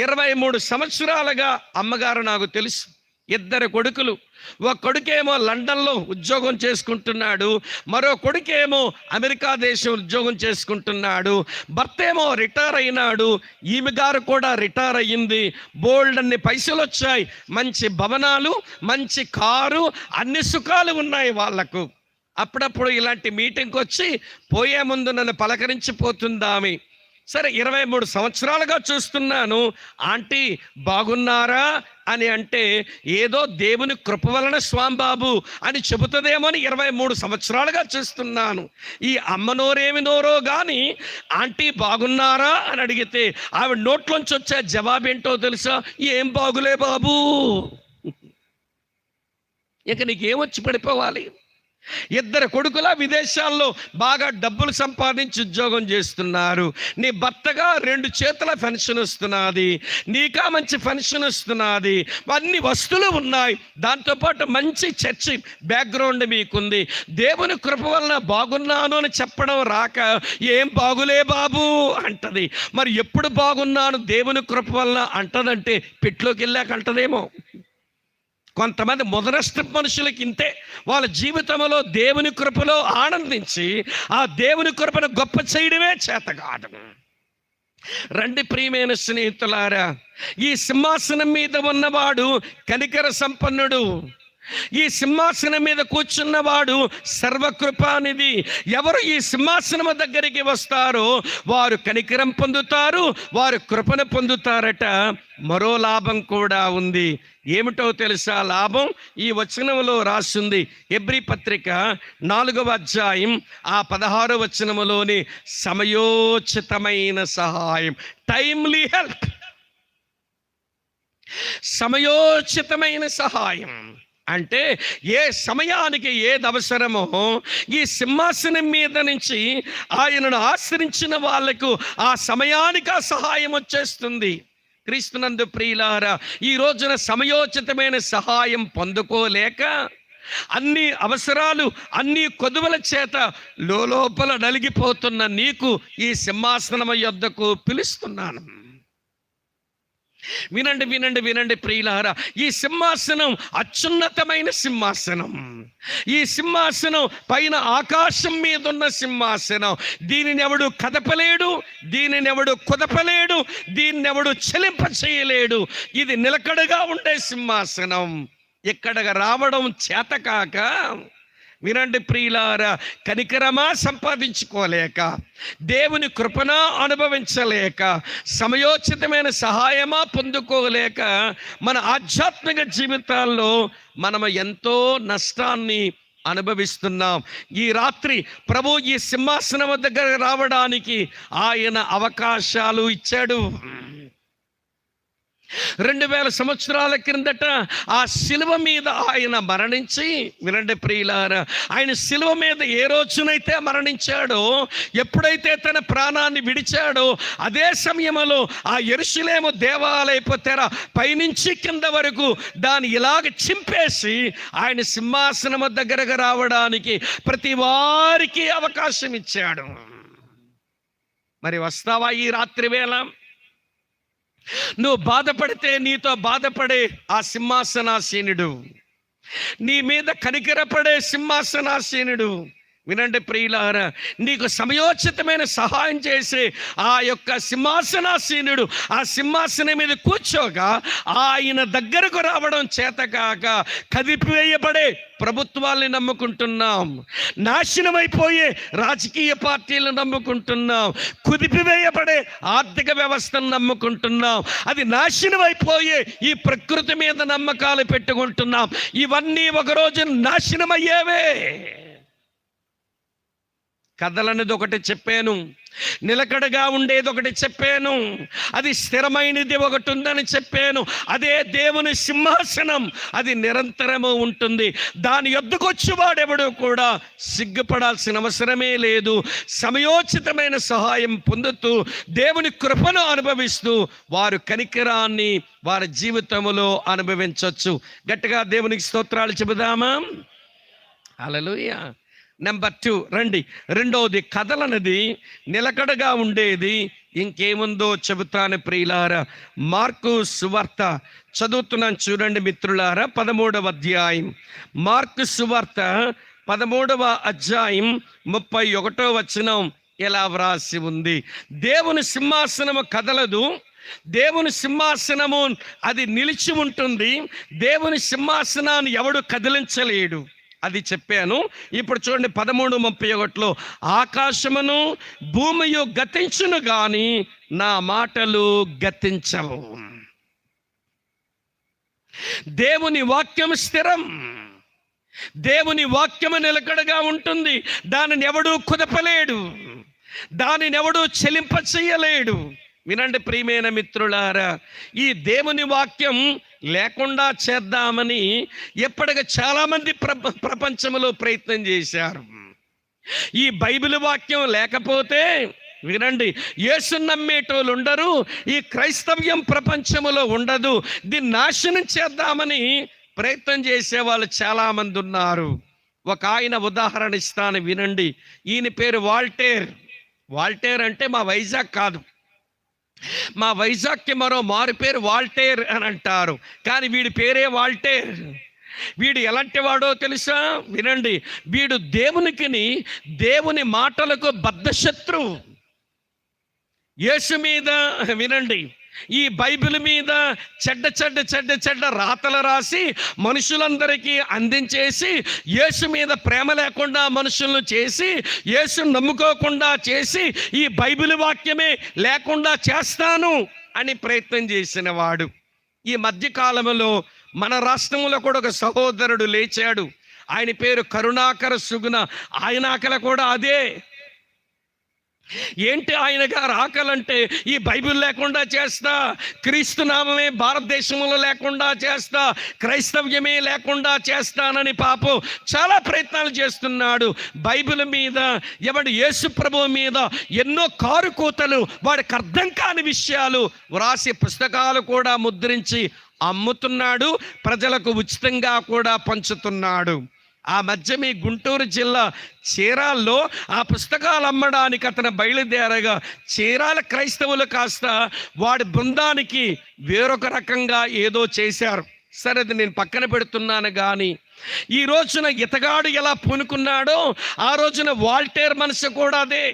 23 సంవత్సరాలుగా అమ్మగారు నాకు తెలుసు. 2 కొడుకులు. ఒక కొడుకేమో లండన్లో ఉద్యోగం చేసుకుంటున్నాడు, మరో కొడుకేమో అమెరికా దేశం ఉద్యోగం చేసుకుంటున్నాడు. భర్త ఏమో రిటైర్ అయినాడు, ఈమె గారు కూడా రిటైర్ అయ్యింది. బోల్డ్ అన్ని పైసలు వచ్చాయి, మంచి భవనాలు, మంచి కారు, అన్ని సుఖాలు ఉన్నాయి వాళ్లకు. అప్పుడప్పుడు ఇలాంటి మీటింగ్కి వచ్చి పోయే ముందు నన్ను పలకరించిపోతుందామె. సరే 23 సంవత్సరాలుగా చూస్తున్నాను, ఆంటీ బాగున్నారా అని అంటే ఏదో దేవుని కృప వలన స్వామిబాబు అని చెబుతుందేమో అని 23 సంవత్సరాలుగా చూస్తున్నాను. ఈ అమ్మ నోరేమి నోరో కానీ ఆంటీ బాగున్నారా అని అడిగితే ఆవిడ నోట్లోంచి వచ్చే జవాబేంటో తెలుసా? ఏం బాగులే బాబు. ఇక నీకేమొచ్చి పడిపోవాలి? 2 కొడుకుల విదేశాల్లో బాగా డబ్బులు సంపాదించి ఉద్యోగం చేస్తున్నారు. నీ భర్తగా 2 చేతుల పెన్షన్ వస్తున్నది, నీకా మంచి పెన్షన్ వస్తున్నది, అన్ని వస్తువులు ఉన్నాయి, దాంతోపాటు మంచి చర్చి బ్యాక్గ్రౌండ్ మీకుంది. దేవుని కృప వలన బాగున్నాను అని చెప్పడం రాక ఏం బాగులే బాబు అంటది. మరి ఎప్పుడు బాగున్నాను దేవుని కృప వలన అంటదంటే పెట్టులోకి వెళ్ళాక అంటదేమో. కొంతమంది మొదనష్ట మనుషులకి ఇంతే, వాళ్ళ జీవితంలో దేవుని కృపలో ఆనందించి ఆ దేవుని కృపను గొప్ప చేయడమే చేత కాదు. రండి ప్రియమైన స్నేహితులారా, ఈ సింహాసనం మీద ఉన్నవాడు కనికర సంపన్నుడు, ఈ సింహాసనం మీద కూర్చున్నవాడు సర్వకృపానిధి. ఎవరు ఈ సింహాసనం దగ్గరికి వస్తారో వారు కనికరం పొందుతారు, వారు కృపను పొందుతారట. మరో లాభం కూడా ఉంది. ఏమిటో తెలుసా లాభం? ఈ వచనంలో రాసింది. హెబ్రీ పత్రిక 4వ అధ్యాయం 16వ వచనములోని సమయోచితమైన సహాయం, టైమ్లీ హెల్ప్, సమయోచితమైన సహాయం అంటే ఏ సమయానికి ఏది అవసరమో ఈ సింహాసనం మీద నుంచి ఆయనను ఆశ్రయించిన వాళ్లకు ఆ సమయానికి ఆ సహాయం వచ్చేస్తుంది. క్రీస్తునందు ప్రియులారా, ఈ రోజున సమయోచితమైన సహాయం పొందుకోలేక అన్ని అవసరాలు, అన్ని కొదువల చేత లోపల నలిగిపోతున్న నీకు ఈ సింహాసనం యొద్దకు పిలుస్తున్నాను. వినండి వినండి వినండి ప్రియులారా, ఈ సింహాసనం అత్యున్నతమైన సింహాసనం. ఈ సింహాసనం పైన ఆకాశం మీద ఉన్న సింహాసనం. దీనిని ఎవడు కదపలేడు, దీనిని ఎవడు కుదపలేడు, దీన్ని ఎవడు చెలింప చేయలేడు. ఇది నిలకడగా ఉండే సింహాసనం. ఇక్కడగా రావడం చేతకాక, వినండి ప్రియులారా, కనికరమా సంపాదించుకోలేక, దేవుని కృపణ అనుభవించలేక, సమయోచితమైన సహాయమా పొందుకోలేక మన ఆధ్యాత్మిక జీవితాల్లో మనము ఎంతో నష్టాన్ని అనుభవిస్తున్నాం. ఈ రాత్రి ప్రభు ఈ సింహాసనం దగ్గర రావడానికి ఆయన అవకాశాలు ఇచ్చాడు. 2000 సంవత్సరాల క్రిందట ఆ శిలువ మీద ఆయన మరణించి, వినండి ప్రియులారా, ఆయన శిలువ మీద ఏ రోజునైతే మరణించాడో, ఎప్పుడైతే తన ప్రాణాన్ని విడిచాడో అదే సమయంలో ఆ యెరూషలేము దేవాలయపు తెర పైనుంచి కింద వరకు దాన్ని ఇలాగ చింపేసి ఆయన సింహాసనము దగ్గరకు రావడానికి ప్రతి వారికి అవకాశం ఇచ్చాడు. మరి వస్తావా ఈ రాత్రి వేళ? నువ్వు బాధపడితే నీతో బాధపడే ఆ సింహాసనాసీనుడు, నీ మీద కనికరపడే సింహాసనాసీనుడు, వినండి ప్రియులారా, నీకు సమయోచితమైన సహాయం చేసే ఆ యొక్క సింహాసనాసీనుడు ఆ సింహాసనం మీద కూర్చోగా ఆయన దగ్గరకు రావడం చేతకాక కదిపివేయబడే ప్రభుత్వాల్ని నమ్ముకుంటున్నాం, నాశనమైపోయే రాజకీయ పార్టీలను నమ్ముకుంటున్నాం, కుదిపివేయబడే ఆర్థిక వ్యవస్థను నమ్ముకుంటున్నాం, అది నాశనమైపోయే ఈ ప్రకృతి మీద నమ్మకాలు పెట్టుకుంటున్నాం. ఇవన్నీ ఒకరోజు నాశనమయ్యేవే. కదలనిది ఒకటి చెప్పాను, నిలకడగా ఉండేది ఒకటి చెప్పాను, అది స్థిరమైనది ఒకటి ఉందని చెప్పాను. అదే దేవుని సింహాసనం, అది నిరంతరము ఉంటుంది. దాని యొద్దకొచ్చేవాడెవడు కూడా సిగ్గుపడాల్సిన అవసరమే లేదు. సమయోచితమైన సహాయం పొందుతూ దేవుని కృపను అనుభవిస్తూ వారు కనికరాన్ని వారి జీవితంలో అనుభవించవచ్చు. గట్టిగా దేవునికి స్తోత్రాలు చెబుదామా? హల్లెలూయా. నెంబర్ 2, రండి. రెండవది కదలనది, నిలకడగా ఉండేది ఇంకేముందో చెబుతాను ప్రియులారా. మార్కు సువార్త చదువుతున్నాను చూడండి మిత్రులారా, 13వ అధ్యాయం. మార్కు సువార్త 13వ అధ్యాయం 31వ వచనం ఎలా వ్రాసి ఉంది? దేవుని సింహాసనము కదలదు, దేవుని సింహాసనము అది నిలిచి ఉంటుంది, దేవుని సింహాసనాన్ని ఎవడు కదిలించలేడు. అది చెప్పాను. ఇప్పుడు చూడండి 13:31లో, ఆకాశమును భూమియు గతించును గాని నా మాటలు గతించవు. దేవుని వాక్యం స్థిరం, దేవుని వాక్యము నిలకడగా ఉంటుంది. దానిని ఎవడూ కుదపలేడు, దానిని ఎవడూ చెలింప చెయ్యలేడు. వినండి ప్రియమైన మిత్రులారా, ఈ దేవుని వాక్యం లేకుండా చేద్దామని ఎప్పటికీ చాలామంది ప్రపంచంలో ప్రయత్నం చేశారు. ఈ బైబిల్ వాక్యం లేకపోతే వినండి, యేసుని నమ్మేటోళ్ళు ఉండరు, ఈ క్రైస్తవ్యం ప్రపంచంలో ఉండదు. దీన్ని నాశనం చేద్దామని ప్రయత్నం చేసే వాళ్ళు చాలామంది ఉన్నారు. ఒక ఆయన ఉదాహరణ ఇస్తాను, వినండి. ఈయన పేరు వాల్టేర్. వాల్టేర్ అంటే మా వైజాగ్ కాదు, మా వైజాగ్కి మరో మారు పేరు వాల్టేర్ అని అంటారు, కానీ వీడి పేరే వాల్టేర్. వీడు ఎలాంటి వాడో తెలుసా? వినండి, వీడు దేవుని మాటలకు బద్ధశత్రువు. యేసు మీద, వినండి, ఈ బైబిల్ మీద చెడ్డ రాతలు రాసి మనుషులందరికీ అందించేసి, యేసు మీద ప్రేమ లేకుండా మనుషులను చేసి, యేసును నమ్ముకోకుండా చేసి, ఈ బైబిల్ వాక్యమే లేకుండా చేస్తాను అని ప్రయత్నం చేసిన వాడు. ఈ మధ్యకాలంలో మన రాష్ట్రంలో కూడా ఒక సహోదరుడు లేచాడు. ఆయన పేరు కరుణాకర సుగుణ. ఆయన ఆకలి కూడా అదే. ఏంటి ఆయన గారు ఆకలంటే, ఈ బైబిల్ లేకుండా చేస్తా, క్రీస్తు నామమే భారతదేశంలో లేకుండా చేస్తా, క్రైస్తవ్యమే లేకుండా చేస్తానని పాపం చాలా ప్రయత్నాలు చేస్తున్నాడు. బైబిల్ మీద, ఎవడు యేసు ప్రభువు మీద ఎన్నో కారుకూతలు, వాడికి అర్థం కాని విషయాలు వ్రాసి పుస్తకాలు కూడా ముద్రించి అమ్ముతున్నాడు, ప్రజలకు ఉచితంగా కూడా పంచుతున్నాడు. ఆ మధ్య మీ గుంటూరు జిల్లా చీరాల్లో ఆ పుస్తకాలు అమ్మడానికి అతను బయలుదేరగా, చీరాల క్రైస్తవులు కాస్త వాడి బృందానికి వేరొక రకంగా ఏదో చేశారు. సరే, అది నేను పక్కన పెడుతున్నాను. కానీ ఈ రోజున ఇతగాడు ఎలా పూనుకున్నాడో, ఆ రోజున వాల్టేర్ మనసు కూడా అదే.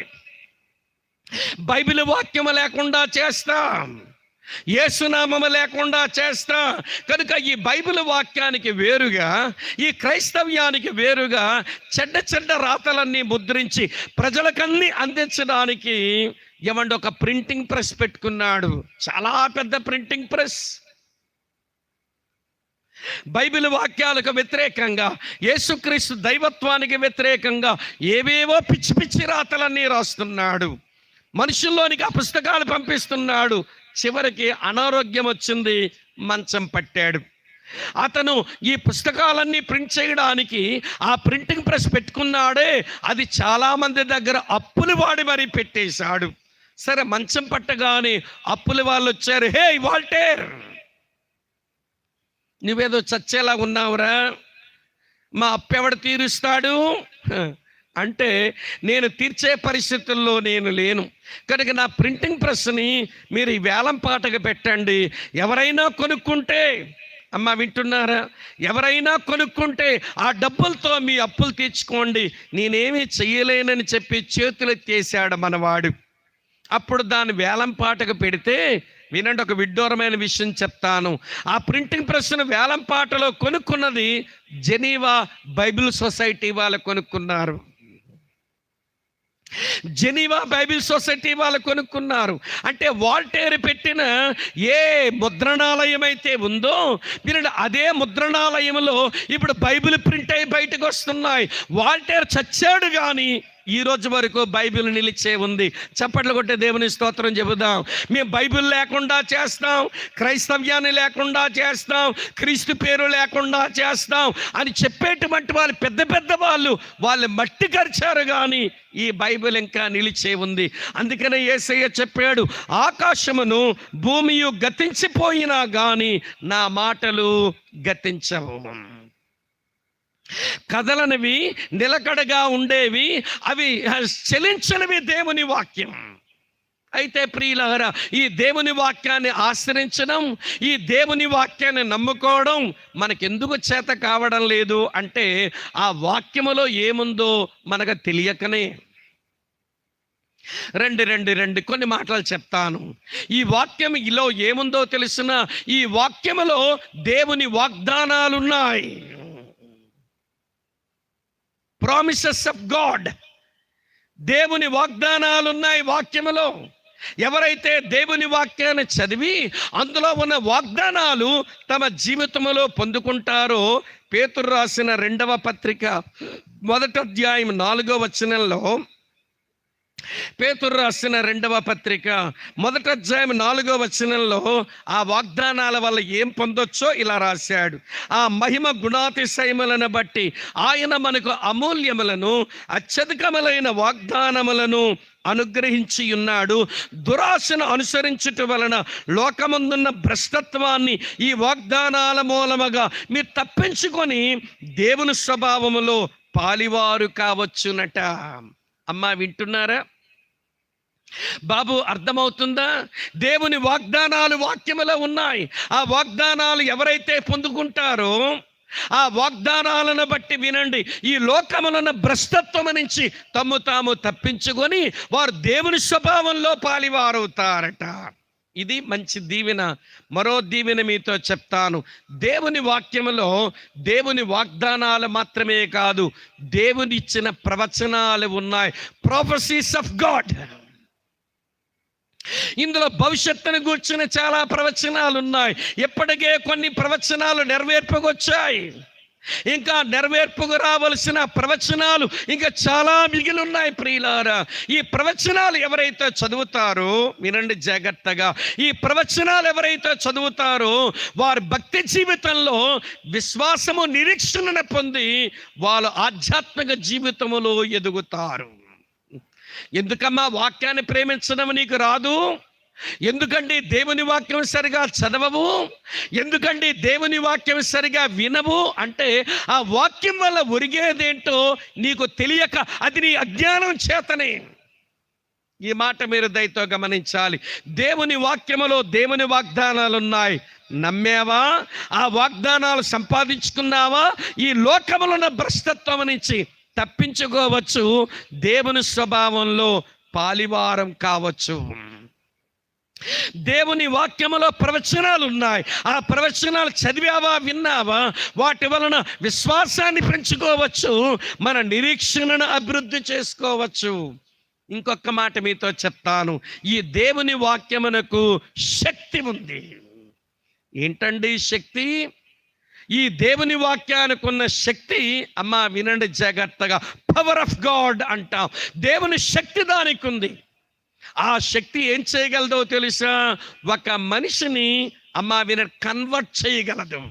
బైబిల్ వాక్యం లేకుండా చేస్తా, యేసునామము లేకుండా చేస్తా. కనుక ఈ బైబిల్ వాక్యానికి వేరుగా, ఈ క్రైస్తవ్యానికి వేరుగా చెడ్డ రాతలన్నీ ముద్రించి ప్రజలకన్నీ అందించడానికి ఏమంటే ఒక ప్రింటింగ్ ప్రెస్ పెట్టుకున్నాడు. చాలా పెద్ద ప్రింటింగ్ ప్రెస్. బైబిల్ వాక్యాలకు వ్యతిరేకంగా, యేసుక్రీస్తు దైవత్వానికి వ్యతిరేకంగా ఏవేవో పిచ్చి రాతలన్నీ రాస్తున్నాడు. మనుషుల్లోనికి ఆ పుస్తకాలు పంపిస్తున్నాడు. చివరికి అనారోగ్యం వచ్చింది, మంచం పట్టాడు. అతను ఈ పుస్తకాలన్నీ ప్రింట్ చేయడానికి ఆ ప్రింటింగ్ ప్రెస్ పెట్టుకున్నాడే, అది చాలామంది దగ్గర అప్పులు వాడి మరీ పెట్టేశాడు. సరే, మంచం పట్టగానే అప్పుల వాళ్ళు వచ్చారు. హే వాల్టేర్, నువ్వేదో చచ్చేలా ఉన్నావురా, మా అప్పు ఎవడు తీరుస్తాడు అంటే, నేను తీర్చే పరిస్థితుల్లో నేను లేను, కనుక నా ప్రింటింగ్ ప్రెస్ని మీరు ఈ వేలం పాటకు పెట్టండి. ఎవరైనా కొనుక్కుంటే, అమ్మ వింటున్నారా, ఎవరైనా కొనుక్కుంటే ఆ డబ్బులతో మీ అప్పులు తీర్చుకోండి, నేనేమీ చెయ్యలేనని చెప్పి చేతులెత్తేసాడు మనవాడు. అప్పుడు దాన్ని వేలం పాటకు పెడితే, వినండి, ఒక విడ్డూరమైన విషయం చెప్తాను. ఆ ప్రింటింగ్ ప్రెస్ను వేలం పాటలో కొనుక్కున్నది జెనీవా బైబిల్ సొసైటీ వాళ్ళు కొనుక్కున్నారు. జెనీవా బైబిల్ సొసైటీ వాళ్ళు కొనుక్కున్నారు. అంటే వాల్టేర్ పెట్టిన ఏ ముద్రణాలయం అయితే ఉందో, మీరు అదే ముద్రణాలయంలో ఇప్పుడు బైబిల్ ప్రింట్ అయి బయటకు వస్తున్నాయి. వాల్టేర్ చచ్చాడు, కానీ ఈ రోజు వరకు బైబిల్ నిలిచే ఉంది. చప్పట్లు కొట్టే దేవుని స్తోత్రం చెబుదాం. మేము బైబిల్ లేకుండా చేస్తాం, క్రైస్తవ్యాన్ని లేకుండా చేస్తాం, క్రీస్తు పేరు లేకుండా చేస్తాం అని చెప్పేటువంటి వాళ్ళు పెద్ద వాళ్ళు మట్టి కరిచారు, కానీ ఈ బైబిల్ ఇంకా నిలిచే ఉంది. అందుకనే యేసయ్య చెప్పాడు, ఆకాశమును భూమియు గతించిపోయినా కానీ నా మాటలు గతించవు. కదలనివి, నిలకడగా ఉండేవి, అవి చలించనివి దేవుని వాక్యం. అయితే ప్రియులారా, ఈ దేవుని వాక్యాన్ని ఆశ్రయించడం, ఈ దేవుని వాక్యాన్ని నమ్ముకోవడం మనకెందుకు చేత కావడం లేదు అంటే, ఆ వాక్యములో ఏముందో మనకు తెలియకనే. రండి కొన్ని మాటలు చెప్తాను. ఈ వాక్యం ఇలా ఏముందో తెలిసిన, ఈ వాక్యములో దేవుని వాగ్దానాలున్నాయి. ప్రామిసెస్ ఆఫ్ గాడ్, దేవుని వాగ్దానాలు ఉన్నాయి వాక్యములో. ఎవరైతే దేవుని వాక్యాన్ని చదివి అందులో ఉన్న వాగ్దానాలు తమ జీవితంలో పొందుకుంటారో, పేతురు రాసిన 2వ పత్రిక 1వ అధ్యాయం 4వ వచనంలో పేతురు రాసిన 2వ పత్రిక 1వ అధ్యాయం 4వ వచనంలో ఆ వాగ్దానాల వల్ల ఏం పొందొచ్చో ఇలా రాశాడు. ఆ మహిమ గుణాతిశయములను బట్టి ఆయన మనకు అమూల్యములను అత్యధికములైన వాగ్దానములను అనుగ్రహించి ఉన్నాడు. దురాశను అనుసరించుట వలన లోకమందున్న భ్రష్టత్వాన్ని ఈ వాగ్దానాల మూలముగా మీరు తప్పించుకొని దేవుని స్వభావములో పాలివారు కావచ్చునట. అమ్మా వింటున్నారా బాబు? అర్థమవుతుందా? దేవుని వాగ్దానాలు వాక్యములో ఉన్నాయి. ఆ వాగ్దానాలు ఎవరైతే పొందుకుంటారో ఆ వాగ్దానాలను బట్టి వినండి, ఈ లోకములను భ్రష్టత్వం నుంచి తమ్ము తాము తప్పించుకొని వారు దేవుని స్వభావంలో పాలివారవుతారట. ఇది మంచి దీవెన. మరో దీవెన మీతో చెప్తాను. దేవుని వాక్యములో దేవుని వాగ్దానాలు మాత్రమే కాదు, దేవుని ఇచ్చిన ప్రవచనాలు ఉన్నాయి. Prophecies of God. ఇందులో భవిష్యత్తును గూర్చిన చాలా ప్రవచనాలు ఉన్నాయి. ఇప్పటికే కొన్ని ప్రవచనాలు నెరవేర్పుకొచ్చాయి. ఇంకా నెరవేర్పుకు రావలసిన ప్రవచనాలు ఇంకా చాలా మిగిలి ఉన్నాయి. ప్రియులారా, ఈ ప్రవచనాలు ఎవరైతే చదువుతారో వినండి జాగ్రత్తగా, ఈ ప్రవచనాలు ఎవరైతే చదువుతారో వారి భక్తి జీవితంలో విశ్వాసము నిరీక్షణను పొంది వాళ్ళు ఆధ్యాత్మిక జీవితములో ఎదుగుతారు. ఎందుకమ్మా వాక్యాన్ని ప్రేమించడం నీకు రాదు? ఎందుకండి దేవుని వాక్యం సరిగా చదవవు? ఎందుకండి దేవుని వాక్యం సరిగా వినవు? అంటే ఆ వాక్యం వల్ల ఒరిగేదేంటో నీకు తెలియక, అది నీ అజ్ఞానం చేతనే. ఈ మాట మీరు దయతో గమనించాలి. దేవుని వాక్యములో దేవుని వాగ్దానాలు ఉన్నాయి. నమ్మేవా? ఆ వాగ్దానాలు సంపాదించుకున్నావా? ఈ లోకములో ఉన్న భ్రష్టత్వం నుంచి తప్పించుకోవచ్చు, దేవుని స్వభావంలో పాలివారం కావచ్చు. దేవుని వాక్యములో ప్రవచనాలు ఉన్నాయి. ఆ ప్రవచనాలు చదివావా, విన్నావా? వాటి వలన విశ్వాసాన్ని పెంచుకోవచ్చు, మన నిరీక్షణను అభివృద్ధి చేసుకోవచ్చు. ఇంకొక మాట మీతో చెప్తాను. ఈ దేవుని వాక్యమునకు శక్తి ఉంది. ఏంటండి శక్తి? ఈ దేవుని వాక్యానికి ఉన్న శక్తి, అమ్మా వినండి జాగ్రత్తగా, పవర్ ఆఫ్ గాడ్ అంటాం. దేవుని శక్తి దానికి ఉంది. ఆ శక్తి ఏం చేయగలదో తెలుసా? ఒక మనిషిని అమ్మా వినండి కన్వర్ట్ చేయగలదు.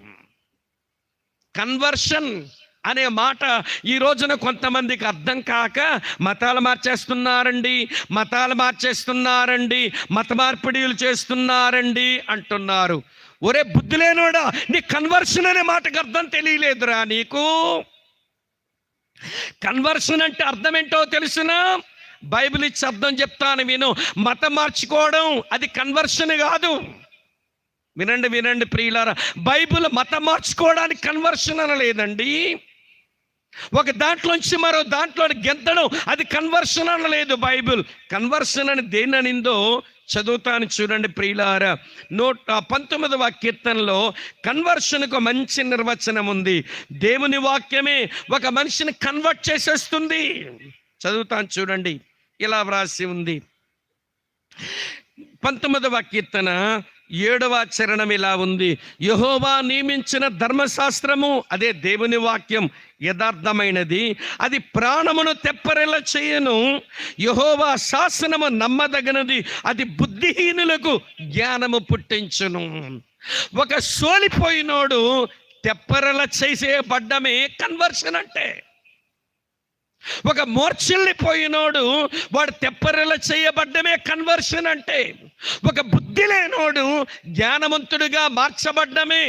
కన్వర్షన్ అనే మాట ఈ రోజున కొంతమందికి అర్థం కాక మతాలు మార్చేస్తున్నారండి, మత మార్పిడిలు చేస్తున్నారండి అంటున్నారు. ఒరే బుద్ధి లేనోడా, నీ కన్వర్షన్ అనే మాటకు అర్థం తెలియలేదురా నీకు? కన్వర్షన్ అంటే అర్థం ఏంటో తెలుసునా? బైబిల్ ఇచ్చి అర్థం చెప్తాను విను. మతం మార్చుకోవడం అది కన్వర్షన్ కాదు. వినండి ప్రియులారా, బైబిల్ మతం మార్చుకోవడానికి కన్వర్షన్ అనలేదండి. ఒక దాంట్లోంచి మరో దాంట్లో గెంతడం అది కన్వర్షన్ అనలేదు బైబిల్. కన్వర్షన్ అని దేని అనిందో చదువుతాను చూడండి ప్రియులారా. 19వ కీర్తనలో కన్వర్షన్కు మంచి నిర్వచనం ఉంది. దేవుని వాక్యమే ఒక మనిషిని కన్వర్ట్ చేసేస్తుంది. చదువుతాను చూడండి, ఇలా వ్రాసి ఉంది. 19వ కీర్తన 7వ చరణం ఇలా ఉంది. యెహోవా నియమించిన ధర్మశాస్త్రము, అదే దేవుని వాక్యం, యథార్థమైనది, అది ప్రాణమును తెప్పరెల చేయను. యెహోవా శాసనము నమ్మదగినది, అది బుద్ధిహీనులకు జ్ఞానము పుట్టించును. ఒక సోలిపోయినోడు తెప్పరెల చేసేయబడ్డమే కన్వర్షన్ అంటే. ఒక మూర్ఛిల్లిపోయినోడు వాడు తెప్పరెల చేయబడ్డమే కన్వర్షన్ అంటే. ఒక బుద్ధి లేనోడు జ్ఞానవంతుడిగా మార్చబడ్డమే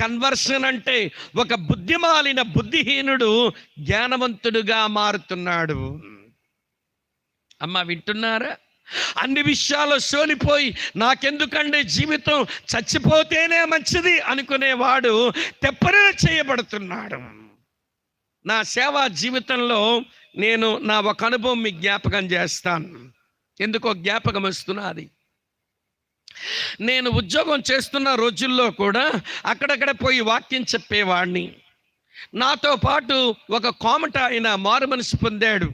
కన్వర్షన్ అంటే. ఒక బుద్ధిమాలిన బుద్ధిహీనుడు జ్ఞానవంతుడిగా మారుతున్నాడు. అమ్మ వింటున్నారా? అన్ని విషయాలు సోలిపోయి నాకెందుకండి జీవితం, చచ్చిపోతేనే మంచిది అనుకునేవాడు తెప్పరెల చేయబడుతున్నాడు. నా సేవా జీవితంలో నేను నా ఒక అనుభవం మీకు జ్ఞాపకం చేస్తాను. ఎందుకో జ్ఞాపకం వస్తున్నది. నేను ఉద్యోగం చేస్తున్న రోజుల్లో కూడా అక్కడక్కడ పోయి వాక్యం చెప్పేవాడిని. నాతో పాటు ఒక కోమట ఆయన మారు మనసు పొందాడు.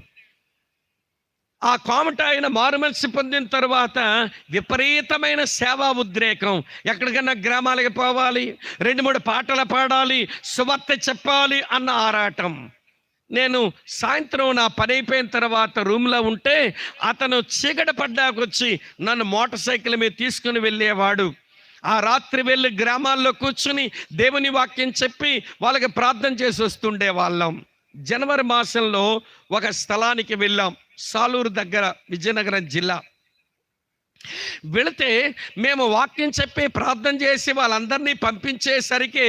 ఆ కోమట ఆయన మారు మనసు పొందిన తర్వాత విపరీతమైన సేవా ఉద్రేకం. ఎక్కడికన్నా గ్రామాలకు పోవాలి, 2-3 పాటలు పాడాలి, సువార్త చెప్పాలి అన్న ఆరాటం. నేను సాయంత్రం నా పని అయిపోయిన తర్వాత రూమ్లో ఉంటే అతను చీకటి పడ్డాకొచ్చి నన్ను మోటార్ సైకిల్ మీద తీసుకుని వెళ్ళేవాడు. ఆ రాత్రి వెళ్ళి గ్రామాల్లో కూర్చుని దేవుని వాక్యం చెప్పి వాళ్ళకి ప్రార్థన చేసి వస్తుండే వాళ్ళం. జనవరి మాసంలో ఒక స్థలానికి వెళ్ళాం, సాలూరు దగ్గర, విజయనగరం జిల్లా. వెళితే మేము వాక్యం చెప్పి ప్రార్థన చేసి వాళ్ళందరినీ పంపించేసరికి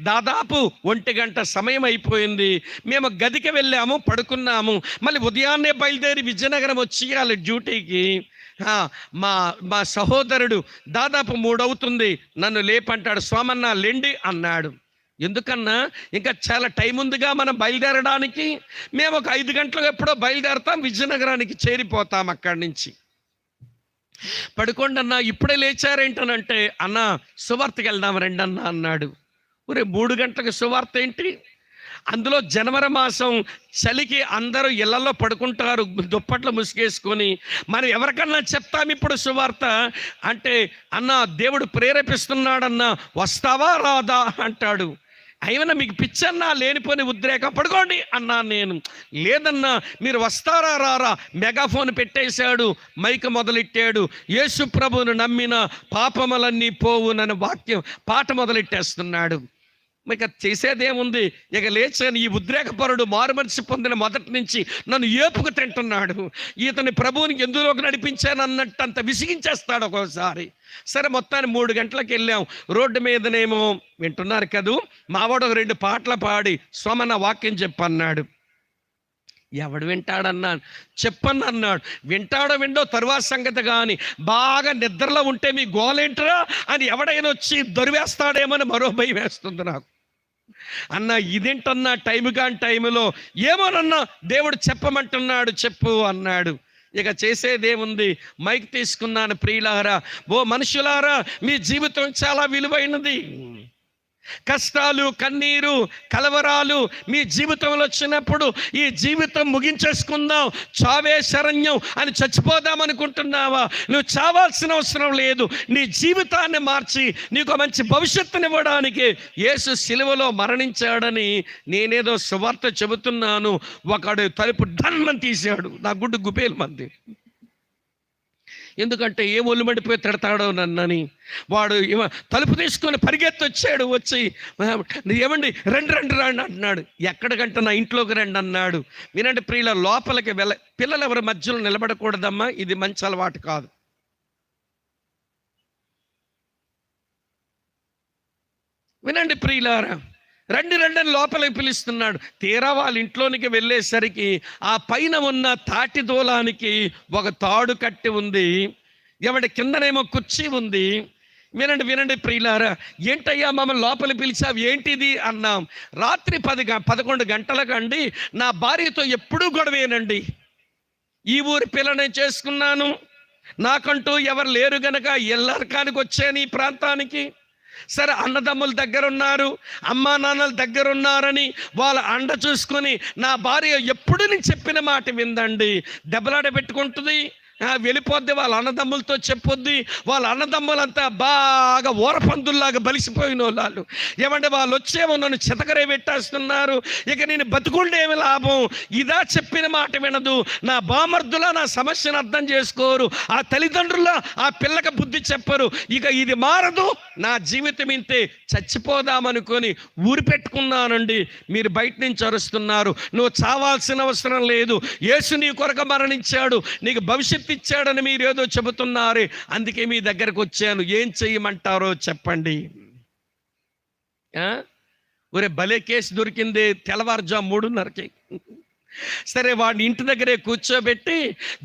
దాదాపు 1 గంట సమయం అయిపోయింది. మేము గదికి వెళ్ళాము, పడుకున్నాము. మళ్ళీ ఉదయాన్నే బయలుదేరి విజయనగరం వచ్చేయాలి డ్యూటీకి. మా మా సహోదరుడు దాదాపు 3 అవుతుంది, నన్ను లేపంటాడు. సోమన్న లెండి అన్నాడు. ఎందుకన్నా ఇంకా చాలా టైం ఉందిగా మనం బయలుదేరడానికి. మేము ఒక 5 గంటలకు ఎప్పుడో బయలుదేరతాం, విజయనగరానికి చేరిపోతాం. అక్కడి నుంచి పడుకోండి అన్న, ఇప్పుడే లేచారేంటనంటే, అన్న సువార్తకి వెళ్దాం రండి అన్న అన్నాడు. ఒరే 3 గంటలకు సువార్త ఏంటి? అందులో జనవరి మాసం చలికి అందరూ ఇళ్లలో పడుకుంటారు దుప్పట్లు ముసుగేసుకొని. మనం ఎవరికన్నా చెప్తాం ఇప్పుడు సువార్త అంటే, అన్న దేవుడు ప్రేరేపిస్తున్నాడన్నా, వస్తావా రాదా అంటాడు. అయినా మీకు పిచ్చన్నా, లేనిపోని ఉద్రేకం, పడుకోండి అన్నా. నేను లేదన్నా, మీరు వస్తారా రారా. మెగాఫోన్ పెట్టేశాడు, మైక్ మొదలెట్టాడు. యేసు ప్రభువును నమ్మిన పాపములన్నీ పోవునని వాక్యం పాట మొదలెట్టేస్తున్నాడు. ఇక చేసేదేముంది, ఇక లేచాను. ఈ ఉద్రేకపరుడు మారుమనసు పొందిన మొదటి నుంచి నన్ను ఏపుకు తింటున్నాడు. ఇతని ప్రభువునికి ఎందులోకి నడిపించాను అన్నట్టు అంత విసిగించేస్తాడు ఒక్కోసారి. సరే, మొత్తాన్ని 3 గంటలకు వెళ్ళాం. రోడ్డు మీదనేమో వింటున్నారు కదూ, మావాడు ఒక 2 పాటలు పాడి సోమన్న వాక్యం చెప్పన్నాడు. ఎవడు వింటాడన్నాను, చెప్పన్న అన్నాడు. వింటాడో విండో తరువాత సంగతి, కానీ బాగా నిద్రలో ఉంటే మీ గోలేంటరా అని ఎవడైనా వచ్చి దొరివేస్తాడేమని మరో భయం వేస్తుంది నాకు. అన్న ఇదేంటన్నా టైం కాని టైంలో, ఏమోనన్నా దేవుడు చెప్పమంటున్నాడు, చెప్పు అన్నాడు. ఇక చేసేదేముంది, మైక్ తీసుకున్నాను. ప్రియులారా, ఓ మనుషులారా, మీ జీవితం చాలా విలువైనది. కష్టాలు, కన్నీరు, కలవరాలు మీ జీవితంలో వచ్చినప్పుడు ఈ జీవితం ముగించేసుకుందాం, చావే శరణ్యం అని చచ్చిపోదాం అనుకుంటున్నావా? నువ్వు చావాల్సిన అవసరం లేదు. నీ జీవితాన్ని మార్చి నీకు మంచి భవిష్యత్తునివ్వడానికి యేసు సిలువలో మరణించాడని నేనేదో సువార్త చెబుతున్నాను. ఒకడు తలుపు ధన్మని తీశాడు, నా గుడ్డు గుబేలు మంది. ఎందుకంటే ఏ ఒళ్ళుమడిపోయి తిడతాడో నన్నని. వాడు తలుపు తీసుకొని పరిగెత్తి వచ్చాడు. వచ్చి ఏమండి రండి రండి రండి అంటున్నాడు. ఎక్కడికంటే నా ఇంట్లోకి రండి అన్నాడు. వినండి ప్రియుల, లోపలికి పిల్లలు ఎవరి మధ్యలో నిలబడకూడదమ్మా, ఇది మంచి అలవాటు కాదు. వినండి ప్రియులారా, రండి రండి అని లోపలికి పిలుస్తున్నాడు. తీరా వాళ్ళ ఇంట్లోనికి వెళ్ళేసరికి ఆ పైన ఉన్న తాటి దూలానికి ఒక తాడు కట్టి ఉంది, ఎవడి కిందనేమో కుర్చీ ఉంది. వినండి ప్రియులారా, ఏంటయ్యా మమ్మల్ని లోపలికి పిలిచావు, ఏంటిది అన్నాం. రాత్రి 11 గంటలకండి నా భార్యతో ఎప్పుడూ గొడవేనండి. ఈ ఊరి పిల్లని చేసుకున్నాను, నాకంటూ ఎవరు లేరు గనక ఎల్లరకానికి వచ్చాను ఈ ప్రాంతానికి. సరే, అన్నదమ్ముల దగ్గర ఉన్నారు, అమ్మా నాన్నల దగ్గర ఉన్నారని వాళ్ళ అండ చూసుకొని నా భార్య ఎప్పుడు నేను చెప్పిన మాట విందండి. దెబ్బలాడ పెట్టుకుంటుంది, వెళ్ళిపోద్ది, వాళ్ళ అన్నదమ్ములతో చెప్పొద్ది. వాళ్ళ అన్నదమ్ములంతా బాగా ఊరపందుల్లాగా బలిసిపోయిన వాళ్ళు. ఏమంటే వాళ్ళు వచ్చేమో నన్ను చితకరే పెట్టేస్తున్నారు. ఇక నేను బతుకుండేమి లాభం, ఇదా చెప్పిన మాట వినదు. నా బామర్దులా నా సమస్యను అర్థం చేసుకోరు, ఆ తల్లిదండ్రుల ఆ పిల్లకి బుద్ధి చెప్పరు. ఇక ఇది మారదు, నా జీవితం ఇంతే, చచ్చిపోదామనుకొని ఊరి పెట్టుకున్నానండి. మీరు బయట నుంచి అరుస్తున్నారు, నువ్వు చావాల్సిన అవసరం లేదు, యేసు నీ కొరకు మరణించాడు, నీకు భవిష్యత్తు ఇచ్చాడని మీరు ఏదో చెబుతున్నారు, అందుకే మీ దగ్గరకు వచ్చాను, ఏం చెయ్యమంటారో చెప్పండి. ఒరే భలే కేసు దొరికింది, తెల్లవారుజాము 3:30కి. సరే, వాడిని ఇంటి దగ్గరే కూర్చోబెట్టి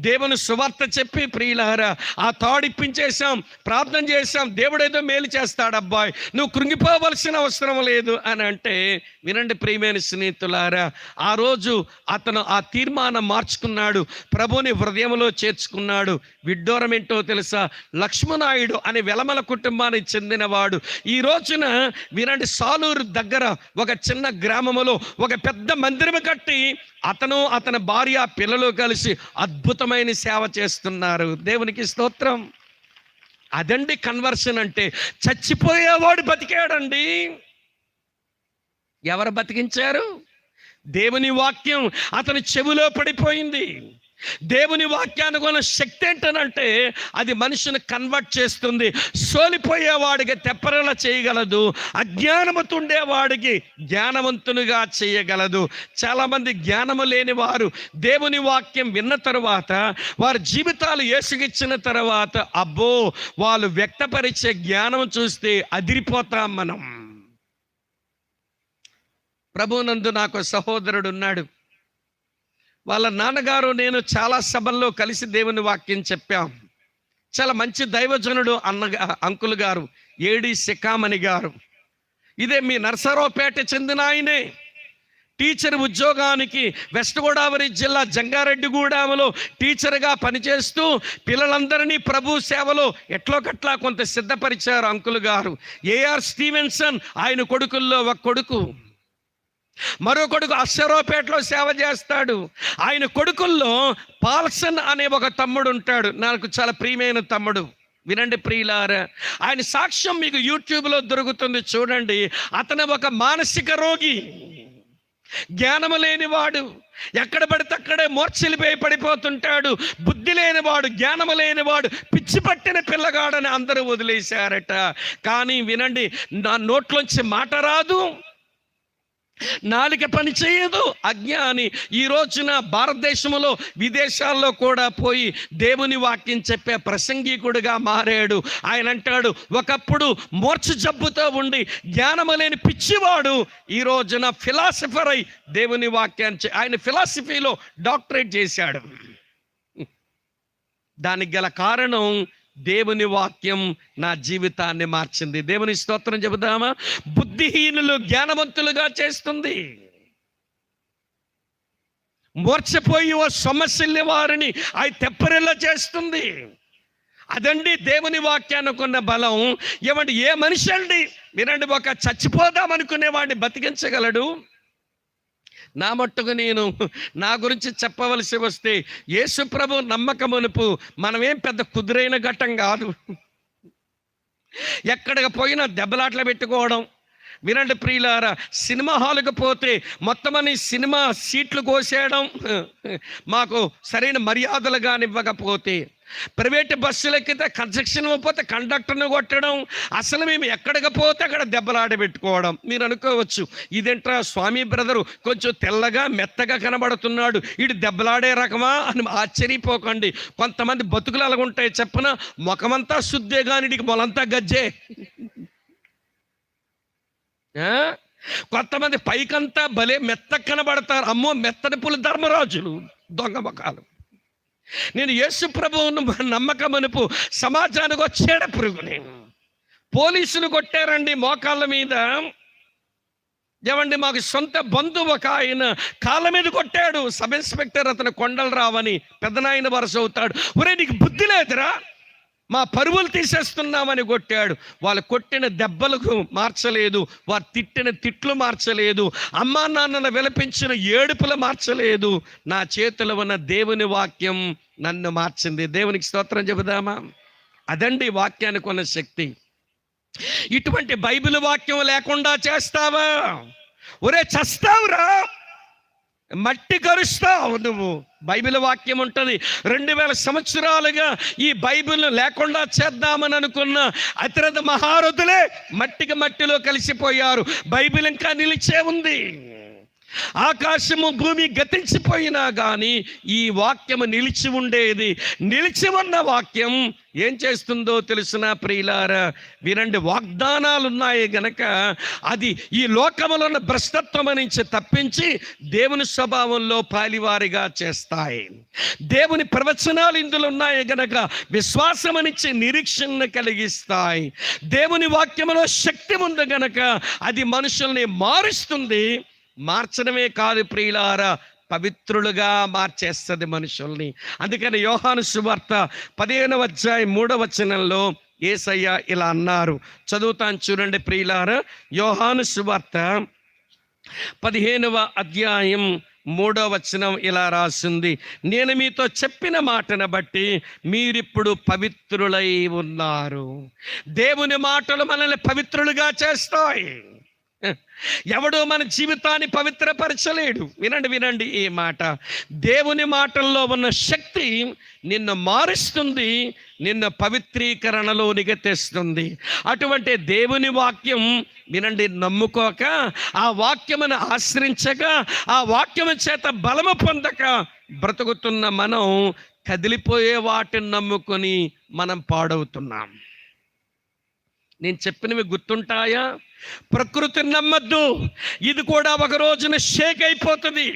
దేవుని సువార్త చెప్పి, ప్రియులారా ఆ తాడిప్పించేశాం, ప్రార్థన చేశాం, దేవుడేదో మేలు చేస్తాడు అబ్బాయి, నువ్వు కృంగిపోవలసిన అవసరం లేదు అని అంటే, వినండి ప్రియమైన స్నేహితులారా, ఆ రోజు అతను ఆ తీర్మానం మార్చుకున్నాడు, ప్రభుని హృదయంలో చేర్చుకున్నాడు. విడ్డూరం ఏంటో తెలుసా, లక్ష్మణాయుడు అనే వెలమల కుటుంబానికి చెందినవాడు. ఈ రోజున వినండి, సాలూరు దగ్గర ఒక చిన్న గ్రామములో ఒక పెద్ద మందిరం కట్టి అతను అతని భార్య పిల్లలు కలిసి అద్భుతమైన సేవ చేస్తున్నారు. దేవునికి స్తోత్రం. అదండి కన్వర్షన్ అంటే. చచ్చిపోయేవాడు బతికాడండి. ఎవరు బతికించారు? దేవుని వాక్యం అతని చెవిలో పడిపోయింది. దేవుని వాక్యానికి ఉన్న శక్తి ఏంటనంటే అది మనిషిని కన్వర్ట్ చేస్తుంది. సోలిపోయేవాడికి తెప్పరలా చేయగలదు, అజ్ఞానముతో ఉండేవాడికి జ్ఞానవంతునిగా చేయగలదు. చాలామంది జ్ఞానము లేని వారు దేవుని వాక్యం విన్న తర్వాత వారి జీవితాలు యేసుకిచ్చిన తర్వాత అబ్బో వాళ్ళు వ్యక్తపరిచే జ్ఞానం చూస్తే అదిరిపోతాం మనం. ప్రభువునందు నాకు సహోదరుడు ఉన్నాడు. వాళ్ళ నాన్నగారు నేను చాలా సభల్లో కలిసి దేవుని వాక్యం చెప్పాం. చాలా మంచి దైవజనుడు అంకుల్ గారు, ఏడి శిఖామణి గారు. ఇదే మీ నరసరావుపేట చెందిన ఆయనే. టీచర్ ఉద్యోగానికి వెస్ట్ గోదావరి జిల్లా జంగారెడ్డిగూడెంలో టీచర్గా పనిచేస్తూ పిల్లలందరినీ ప్రభు సేవలో ఎట్లోకట్లా కొంత సిద్ధపరిచారు అంకుల్ గారు. ఏఆర్ స్టీవెన్సన్ ఆయన కొడుకుల్లో ఒక కొడుకు, మరో కొడుకు అశ్వరావుపేటలో సేవ చేస్తాడు. ఆయన కొడుకుల్లో పాల్సన్ అనే ఒక తమ్ముడు ఉంటాడు, నాకు చాలా ప్రియమైన తమ్ముడు. వినండి ప్రియులారా, ఆయన సాక్ష్యం మీకు యూట్యూబ్లో దొరుకుతుంది, చూడండి. అతను ఒక మానసిక రోగి, జ్ఞానము లేనివాడు, ఎక్కడ పడితే అక్కడే మూర్ఛలిపోయి పడిపోతుంటాడు. బుద్ధి లేనివాడు, జ్ఞానము లేనివాడు, పిచ్చి పట్టిన పిల్లగాడని అందరూ వదిలేశారట. కానీ వినండి, నా నోట్లోంచి మాట రాదు, నాలుక పని చేయదు, అజ్ఞాని. ఈ రోజున భారతదేశంలో విదేశాల్లో కూడా పోయి దేవుని వాక్యం చెప్పే ప్రసంగికుడిగా మారాడు. ఆయన అంటాడు, ఒకప్పుడు మూర్ఛ జబ్బుతో ఉండి జ్ఞానము లేని పిచ్చివాడు ఈ రోజున ఫిలాసఫర్ అయి దేవుని వాక్యాన్ని ఆయన ఫిలాసఫీలో డాక్టరేట్ చేశాడు. దానికి గల కారణం దేవుని వాక్యం నా జీవితాన్ని మార్చింది. దేవుని స్తోత్రం చెబుదామా? బుద్ధిహీనులు జ్ఞానవంతులుగా చేస్తుంది, మూర్ఛపోయి సమస్యల్ని వారిని అవి తెప్పరిల్లా చేస్తుంది. అదండి దేవుని వాక్యానికి ఉన్న బలం. ఏమంటే ఏ మనిషి అండి వినండి, ఒక చచ్చిపోదామనుకునే వాడిని బతికించగలడు. నా మట్టుకు నేను నా గురించి చెప్పవలసి వస్తే యేసు ప్రభు నమ్మకమునుపు మనమేం పెద్ద కుదురైన ఘట్టం కాదు. ఎక్కడికి పోయినా దెబ్బలాట్లు పెట్టుకోవడం. వినండి ప్రియులారా, సినిమా హాల్కి పోతే మొత్తం అని సినిమా సీట్లు కోసేయడం, మాకు సరైన మర్యాదలు కానివ్వకపోతే, ప్రైవేట్ బస్సులు ఎక్కితే కన్స్ట్రక్షన్ పోతే కండక్టర్ని కొట్టడం, అసలు మేము ఎక్కడికి పోతే అక్కడ దెబ్బలాడ పెట్టుకోవడం. మీరు అనుకోవచ్చు, ఇదేంట్రా స్వామి బ్రదరు కొంచెం తెల్లగా మెత్తగా కనబడుతున్నాడు, ఇటు దెబ్బలాడే రకమా అని ఆశ్చర్యపోకండి. కొంతమంది బతుకులు అలాగుంటాయి చెప్పన, ముఖమంతా శుద్ధే కానీ ఇడికి మొలంతా గజ్జే. కొంతమంది పైకంతా భలే మెత్త కనబడతారు, అమ్మో మెత్తని పులి ధర్మరాజులు, దొంగ ముఖాలు. నేను యేసు ప్రభువును నమ్మకమనుపు సమాజానికి వచ్చేడ పురుగుని. పోలీసులు కొట్టారండి మోకాళ్ళ మీద. ఏమండి, మాకు సొంత బంధువు ఒక ఆయన కాళ్ళ మీద కొట్టాడు. సబ్ ఇన్స్పెక్టర్ అతను కొండలు రావని పెద్దనాయన వరుస అవుతాడు. ఒరే నీకు బుద్ధి లేదురా, మా పరువులు తీసేస్తున్నామని కొట్టాడు. వాళ్ళు కొట్టిన దెబ్బలకు మార్చలేదు, వారు తిట్టిన తిట్లు మార్చలేదు, అమ్మా నాన్నను విలపించిన ఏడుపులు మార్చలేదు. నా చేతిలో ఉన్న దేవుని వాక్యం నన్ను మార్చింది. దేవునికి స్తోత్రం చెబుదామా? అదండి వాక్యానికి ఉన్న శక్తి. ఇటువంటి బైబిల్ వాక్యం లేకుండా చేస్తావా, ఒరే చస్తావురా, మట్టి కరుస్తావు నువ్వు. బైబిల్ వాక్యం ఉంటుంది. 2000 సంవత్సరాలుగా ఈ బైబిల్ లేకుండా చేద్దామని అనుకున్న అతిరథ మహారథులే మట్టికి మట్టిలో కలిసిపోయారు. బైబిల్ ఇంకా నిలిచే ఉంది. ఆకాశము భూమి గతించిపోయినా కానీ ఈ వాక్యము నిలిచి ఉండేది. నిలిచి ఉన్న వాక్యం ఏం చేస్తుందో తెలుసునా ప్రియులారా? వినండి, వాగ్దానాలు ఉన్నాయి గనక అది ఈ లోకములో ఉన్న భ్రష్టత్వం నుంచి తప్పించి దేవుని స్వభావంలో పాలివారిగా చేస్తాయి. దేవుని ప్రవచనాలు ఇందులో ఉన్నాయి గనక విశ్వాసమనిచ్చి నిరీక్షణ కలిగిస్తాయి. దేవుని వాక్యములో శక్తి ఉంది గనక అది మనుషుల్ని మారుస్తుంది. మార్చడమే కాదు ప్రియులారా, పవిత్రులుగా మార్చేస్తుంది మనుషుల్ని. అందుకని యోహాను సువార్త 15వ అధ్యాయం 3వ వచనంలో యేసయ్య ఇలా అన్నారు. చదువుతాను చూడండి ప్రియులారా. యోహాను సువార్త 15వ అధ్యాయం 3వ వచనం ఇలా రాసింది, నేను మీతో చెప్పిన మాటను బట్టి మీరిప్పుడు పవిత్రులై ఉన్నారు. దేవుని మాటలు మనల్ని పవిత్రులుగా చేస్తాయి. ఎవడు మన జీవితాన్ని పవిత్రపరచలేడు. వినండి వినండి ఈ మాట. దేవుని మాటల్లో ఉన్న శక్తి నిన్ను మారుస్తుంది, నిన్ను పవిత్రీకరణలోనికి తెస్తుంది. అటువంటి దేవుని వాక్యం వినండి, నమ్ముకోక, ఆ వాక్యమును ఆశ్రయించక, ఆ వాక్యము చేత బలము పొందక బ్రతుకుతున్న మనం కదిలిపోయే వాటిని నమ్ముకొని మనం పాడవుతున్నాం. నేను చెప్పినవి గుర్తుంటాయా? ప్రకృతిని నమ్మద్దు, ఇది కూడా ఒక రోజున షేక్ అయిపోతుంది.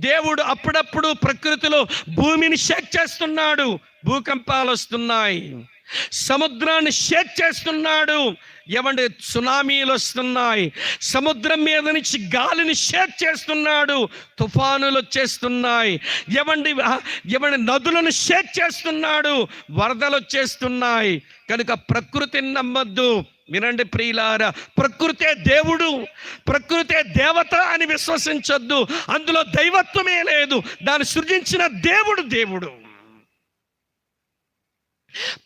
దేవుడు అప్పుడప్పుడు ప్రకృతిలో భూమిని షేక్ చేస్తున్నాడు, భూకంపాలు వస్తున్నాయి. సముద్రాన్ని షేక్ చేస్తున్నాడు, ఏమంటే సునామీలు వస్తున్నాయి. సముద్రం మీద నుంచి గాలిని షేక్ చేస్తున్నాడు, తుఫానులు వచ్చేస్తున్నాయి. ఏమండి నదులను షేక్ చేస్తున్నాడు, వరదలు వచ్చేస్తున్నాయి. కనుక ప్రకృతిని నమ్మద్దు. వినండి ప్రియులారా, ప్రకృతే దేవుడు, ప్రకృతే దేవత అని విశ్వసించొద్దు. అందులో దైవత్వమే లేదు. దాన్ని సృజించిన దేవుడు దేవుడు.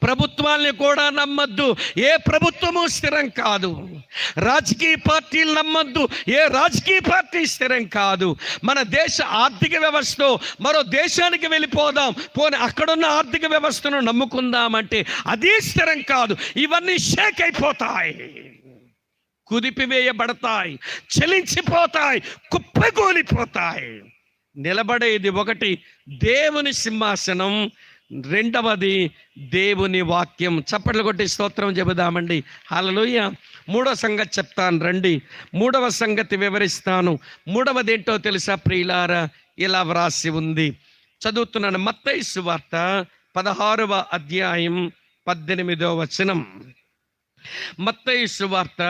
ప్రభుత్వాల్ని కూడా నమ్మద్దు, ఏ ప్రభుత్వము స్థిరం కాదు. రాజకీయ పార్టీలు నమ్మద్దు, ఏ రాజకీయ పార్టీ స్థిరం కాదు. మన దేశ ఆర్థిక వ్యవస్థ మరో దేశానికి వెళ్ళిపోదాం, పోనీ అక్కడున్న ఆర్థిక వ్యవస్థను నమ్ముకుందామంటే అది స్థిరం కాదు. ఇవన్నీ షేక్ అయిపోతాయి, కుదిపివేయబడతాయి, చలించిపోతాయి, కుప్పగూలిపోతాయి. నిలబడేది ఒకటి దేవుని సింహాసనం, రెండవది దేవుని వాక్యం. చప్పట్లు కొట్టి స్తోత్రం చెబుదామండి. హల్లెలూయా. మూడవ సంగతి చెప్తాను రండి, మూడవ సంగతి వివరిస్తాను. మూడవది ఏంటో తెలుసా ప్రియులారా? ఇలా వ్రాసి ఉంది, చదువుతున్నాను. మత్తయి సువార్త 16వ అధ్యాయం 18వ వచనం. మత్తయి సువార్త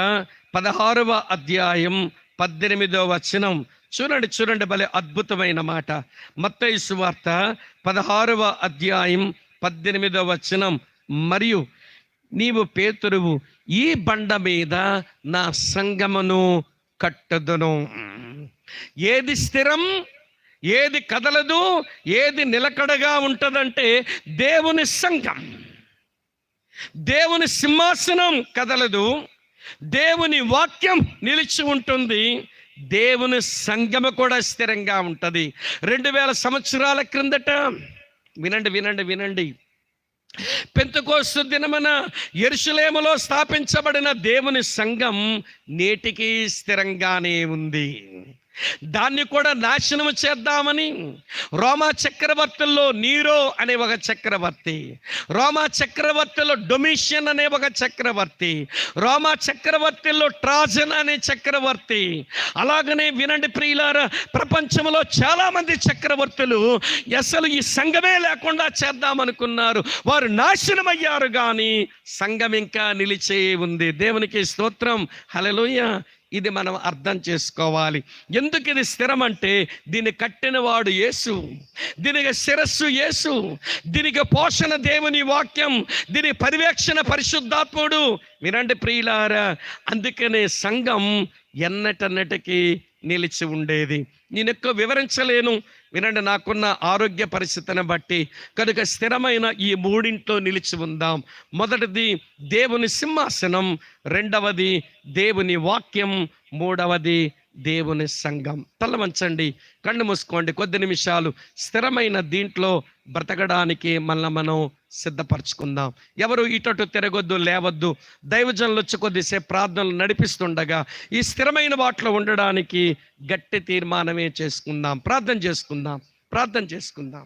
16వ అధ్యాయం 18వ వచనం. చూడండి చూడండి, భలే అద్భుతమైన మాట. మత్తయి సువార్త 16వ అధ్యాయం 18వ వచనం. మరియు నీవు పేతురువు, ఈ బండ మీద నా సంఘమును కట్టుదును. ఏది స్థిరం, ఏది కదలదు, ఏది నిలకడగా ఉంటుందంటే దేవుని సంఘం. దేవుని సింహాసనం కదలదు, దేవుని వాక్యం నిలిచి ఉంటుంది, దేవుని సంఘము కూడా స్థిరంగా ఉంటుంది. 2000 సంవత్సరాల క్రిందట వినండి వినండి వినండి, పెంతెకోస్తు దినమున యెరూషలేములో స్థాపించబడిన దేవుని సంఘం నేటికి స్థిరంగానే ఉంది. దాన్ని కూడా నాశనం చేద్దామని రోమా చక్రవర్తుల్లో నీరో అనే ఒక చక్రవర్తి, రోమా చక్రవర్తిలో డొమిషియన్ అనే ఒక చక్రవర్తి, రోమా చక్రవర్తిలో ట్రాజన్ అనే చక్రవర్తి, అలాగనే వినండి ప్రియులారా, ప్రపంచంలో చాలామంది చక్రవర్తులు అసలు ఈ సంఘమే లేకుండా చేద్దామనుకున్నారు. వారు నాశనం అయ్యారు, కానీ సంఘం ఇంకా నిలిచే ఉంది. దేవునికి స్తోత్రం. హల్లెలూయా. ఇది మనం అర్థం చేసుకోవాలి. ఎందుకు ఇది స్థిరం అంటే, దీన్ని కట్టినవాడు యేసు, దీనికి శిరస్సు యేసు, దీనికి పోషణ దేవుని వాక్యం, దీని పర్యవేక్షణ పరిశుద్ధాత్ముడు. వినండి ప్రియులారా, అందుకనే సంఘం ఎన్నటన్నటికీ నిలిచి ఉండేది. నేను ఎక్కువ వివరించలేను, వినండి, నాకున్న ఆరోగ్య పరిస్థితిని బట్టి. కనుక స్థిరమైన ఈ మూడింట్లో నిలిచి ఉందాం. మొదటిది దేవుని సింహాసనం, రెండవది దేవుని వాక్యం, మూడవది దేవుని సంఘం. తల వంచండి, కళ్ళు మూసుకోండి. కొద్ది నిమిషాలు స్థిరమైన దీంట్లో బ్రతకడానికి మనం సిద్ధపరచుకుందాం. ఎవరు ఇటటు తిరగొద్దు, లేవద్దు. దైవజనులు వచ్చి కొద్దిసేపు ప్రార్థనలు నడిపిస్తుండగా ఈ స్థిరమైన వాటిలో ఉండడానికి గట్టి తీర్మానమే చేసుకుందాం. ప్రార్థన చేసుకుందాం, ప్రార్థన చేసుకుందాం.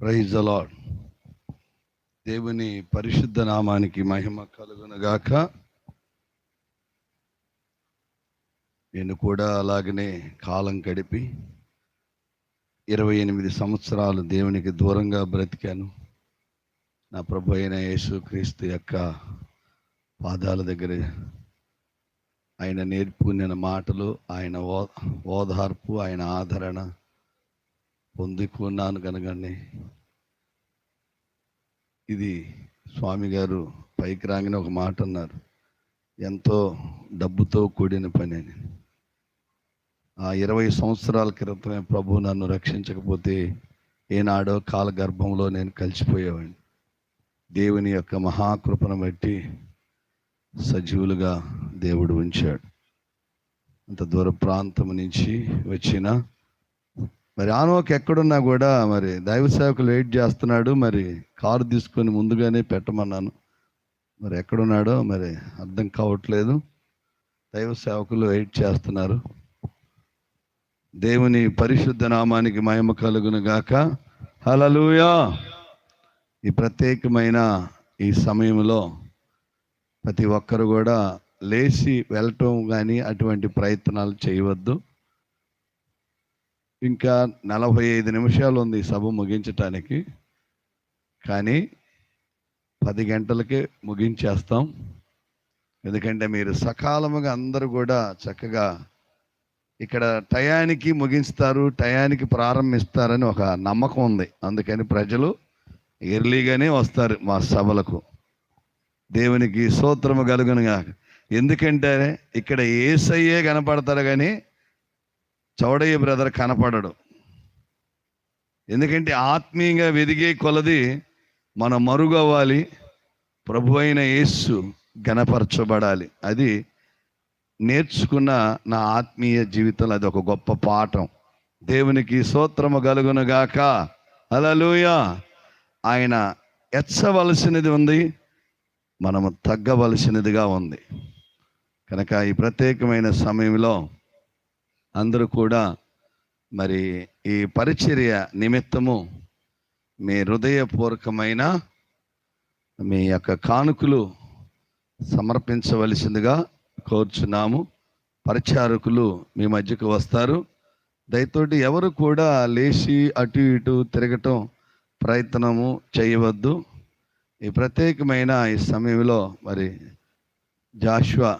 Praise the Lord. దేవుని పరిశుద్ధ నామానికి మహిమ కలుగునుగాక. నేను కూడా అలాగనే కాలం గడిపి 28 సంవత్సరాలు దేవునికి దూరంగా బ్రతికాను. నా ప్రభు అయిన యేసుక్రీస్తు యొక్క పాదాల దగ్గర ఆయన నేర్పుకున్న మాటలు, ఆయన ఓదార్పు, ఆయన ఆదరణ పొందుకున్నాను కనుకనే ఇది స్వామి గారు పైకి రాగానే ఒక మాట అన్నారు, ఎంతో డబ్బుతో కూడిన పని అని. ఆ 20 సంవత్సరాల క్రితమే ప్రభు నన్ను రక్షించకపోతే ఏనాడో కాలగర్భంలో నేను కలిసిపోయేవాడిని. దేవుని యొక్క మహాకృపను బట్టి సజీవులుగా దేవుడు ఉంచాడు. అంత దూర ప్రాంతం నుంచి వచ్చిన మరి ఆనోకి ఎక్కడున్నా కూడా మరి దైవ సేవకులు వెయిట్ చేస్తున్నాడు. మరి కారు తీసుకొని ముందుగానే పెట్టమన్నాను. మరి ఎక్కడున్నాడో మరి అర్థం కావట్లేదు. దైవ సేవకులు వెయిట్ చేస్తున్నారు. దేవుని పరిశుద్ధ నామానికి మహిమ కలుగును గాక. హల్లెలూయా. ఈ ప్రత్యేకమైన ఈ సమయంలో ప్రతి ఒక్కరు కూడా లేచి వెళ్ళటం కానీ అటువంటి ప్రయత్నాలు చేయవద్దు. ఇంకా 45 నిమిషాలు ఉంది సభ ముగించటానికి. కానీ 10 గంటలకే ముగించేస్తాం. ఎందుకంటే మీరు సకాలముగా అందరూ కూడా చక్కగా ఇక్కడ టయానికి ముగిస్తారు, టయానికి ప్రారంభిస్తారని ఒక నమ్మకం ఉంది. అందుకని ప్రజలు ఎర్లీగానే వస్తారు మా సభలకు. దేవునికి స్తోత్రము కలుగునుగా. ఎందుకంటే ఇక్కడ యేసయ్యే కనపడతారు కానీ చౌడయ్య బ్రదర్ కనపడడు. ఎందుకంటే ఆత్మీయంగా వెదిగే కొలది మనం మరుగవ్వాలి, ప్రభు అయిన యేసు గణపరచబడాలి. అది నేర్చుకున్న నా ఆత్మీయ జీవితంలో అది ఒక గొప్ప పాఠం. దేవునికి స్తోత్రము కలుగునుగాక. హల్లెలూయా. ఆయన ఎచ్చవలసినది ఉంది, మనము తగ్గవలసినదిగా ఉంది. కనుక ఈ ప్రత్యేకమైన సమయంలో అందరూ కూడా మరి ఈ పరిచర్య నిమిత్తము మీ హృదయపూర్వకమైన మీ యొక్క కానుకలు సమర్పించవలసిందిగా కోరుచున్నాము. పరిచారకులు మీ మధ్యకు వస్తారు. దయతోటి ఎవరు కూడా లేచి అటు ఇటు తిరగటం ప్రయత్నము చేయవద్దు. ఈ ప్రత్యేకమైన ఈ సమయంలో మరి జాషువా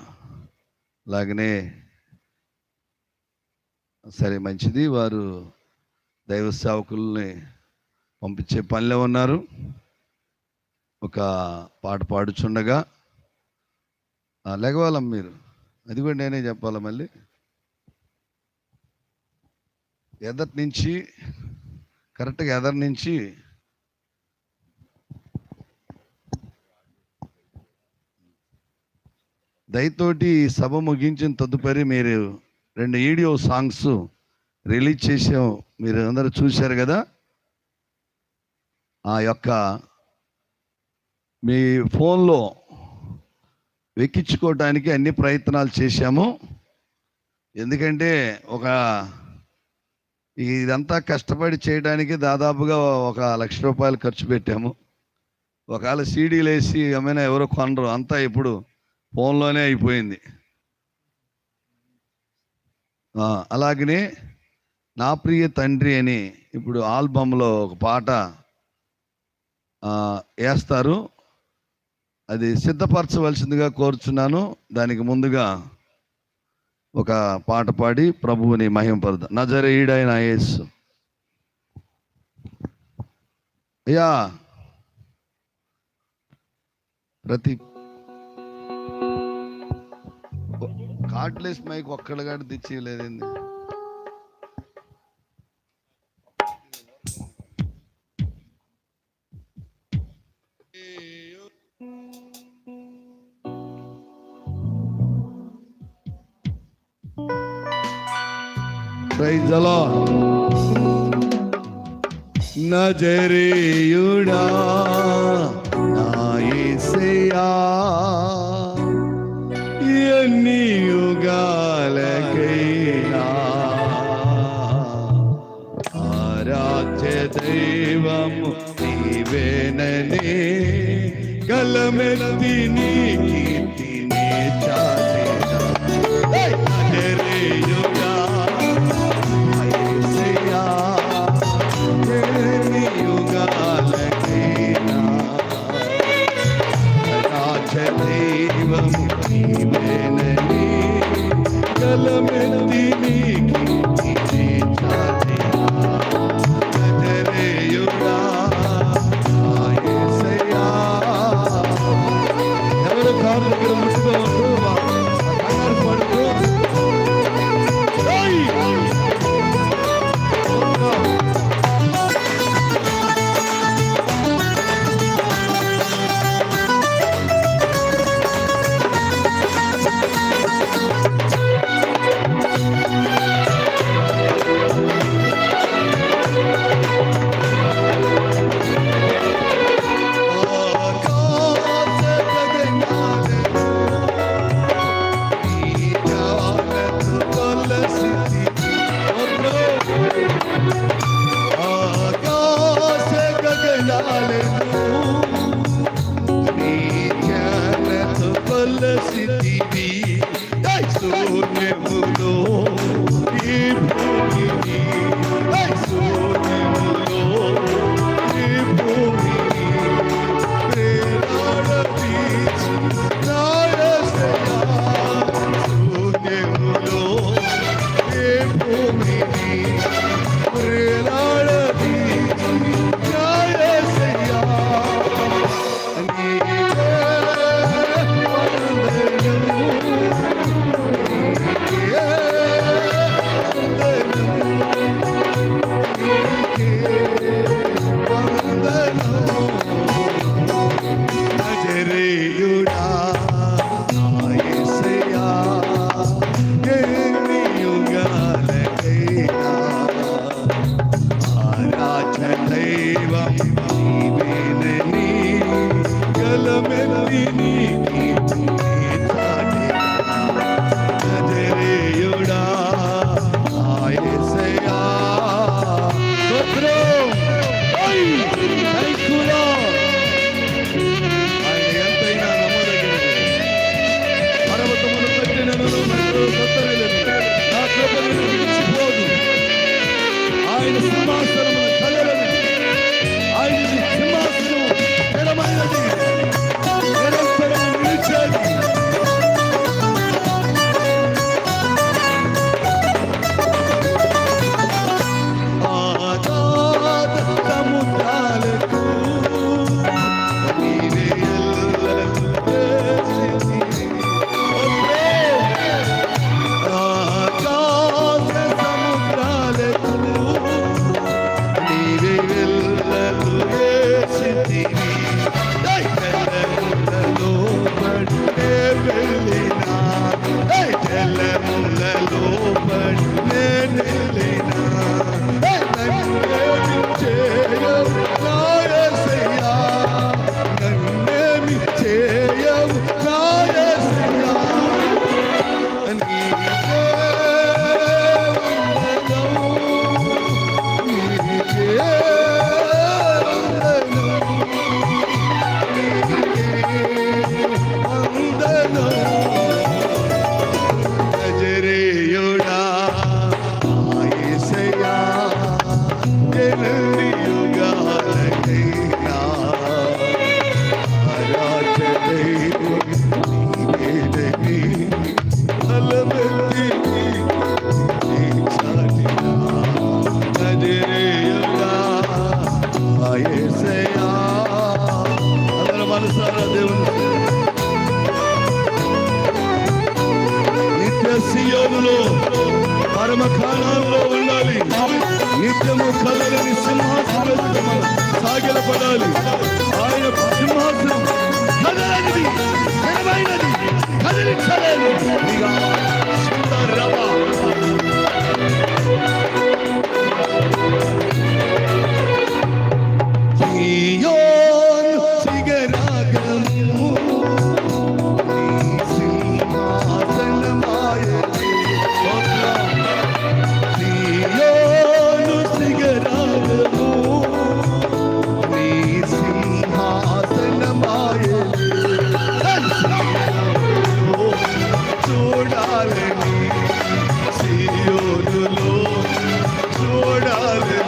లాగనే సరే మంచిది, వారు దైవ సేవకుల్ని పంపించే పనిలో ఉన్నారు. ఒక పాట పాడుచుండగా లెగవాలం మీరు, అది కూడా నేనే చెప్పాలా మళ్ళీ. ఎదటి నుంచి కరెక్ట్గా ఎదరి నుంచి దయతోటి సభ ముగించిన తదుపరి మీరు 2 వీడియో సాంగ్స్ రిలీజ్ చేసాం. మీరు అందరూ చూశారు కదా. ఆ యొక్క మీ ఫోన్లో ఎక్కించుకోవడానికి అన్ని ప్రయత్నాలు చేశాము. ఎందుకంటే ఇదంతా కష్టపడి చేయడానికి దాదాపుగా 1,00,000 రూపాయలు ఖర్చు పెట్టాము. ఒకవేళ సీడీలు వేసి ఏమైనా ఎవరో కొనరు, అంతా ఇప్పుడు ఫోన్లోనే అయిపోయింది. అలాగనే నా ప్రియ తండ్రి అని ఇప్పుడు ఆల్బంలో ఒక పాట వేస్తారు. అది సిద్ధపరచవలసిందిగా కోరుచున్నాను. దానికి ముందుగా ఒక పాట పాడి ప్రభువుని మహిమపరుద్దాం. నజరేయుడైన యేసు. అయ్యా ప్రతి కార్డ్లెస్ మైక్ ఒక్కడు కాడ తెచ్చేయలేదండి. Praise the lord. నజరేయుడా నా యేసయ్యా, ఎన్ని యుగాలకైనా ఆరాధ్య దైవము నీవేనని గలమెత్తి నీ కీర్తిని చాటెదా. నజరేయుడా యేసయ్యా, ఎన్ని యుగాలకైనా ఆరాధ్య దైవము నీవేనని ఆకాశ గగనాలను నీ జ్ఞానతో కొలసితివి. శూన్యములో ఈ భూమిని, శూన్యములో ఈ భూమిని ప్రేలాడదీసి నా యేసయ్యా. శూన్యములో ఈ భూమిని ప్రేలాడదీసి నా యేసయ్యా. నీవే నజరేయుడా నా యేసయ్యా, ఎన్ని యుగాలకైనా ఆరాధ్య దైవం నీవేనని గలమెత్తి నీ కీర్తిని చాటినా. నజరేయుడా నా యేసయ్యా. స్తోత్రం. Thank you lord. ఆయన ఎంతైనా నమ్మదగినది. పర్వతములు కట్టినను నన్ను కొత్తరెలను, నా కృప నిన్ను విడిచిపోదు. ఆయన సింహాసనము కలలను, ఆయన సింహాసనము స్థిరమైనది, నిరంతరము నిలిచేది. ఆగాధ సముద్రాలకు నీవే ఎల్లలు వేసితివి. ఆకాశ సముద్రాలకు నీవే ఎల్లలు వేసితివి. జలములలో పడే వెళ్ళినా, జలములలో పడే వెళ్ళినా నన్నేమి చేయవు నా యేసయ్యా, నన్నేమి చేయవు నా యేసయ్యా. నీకే వందనం, నీకే వందనం. నజరేయుడా నా యేసయ్యా, ఎన్ని యుగాలకైనా ఆరాధ్య దైవం నీవేనని గలమెత్తి నీ కీర్తిని చాటినా. నజరేయుడా నా యేసయ్యా. అందరూ మనసారా దేవుని నిత్య సియోనులో పరమ కాలాల్లో ఉండాలి. నిత్యము కదలని సింహాసనం ఎదుట మనం సాగిలపడాలి. ఆయన సింహాసనం కదలనిది, స్థిరమైనది, కదిలించలేనిది. సుందరవా సియోను శిఖరాగ్రము నీ సింహాసనమాయెను. సియోను శిఖరాగ్రము నీ సింహాసనమాయెను. చూడాలని సియోనులో చూడాలని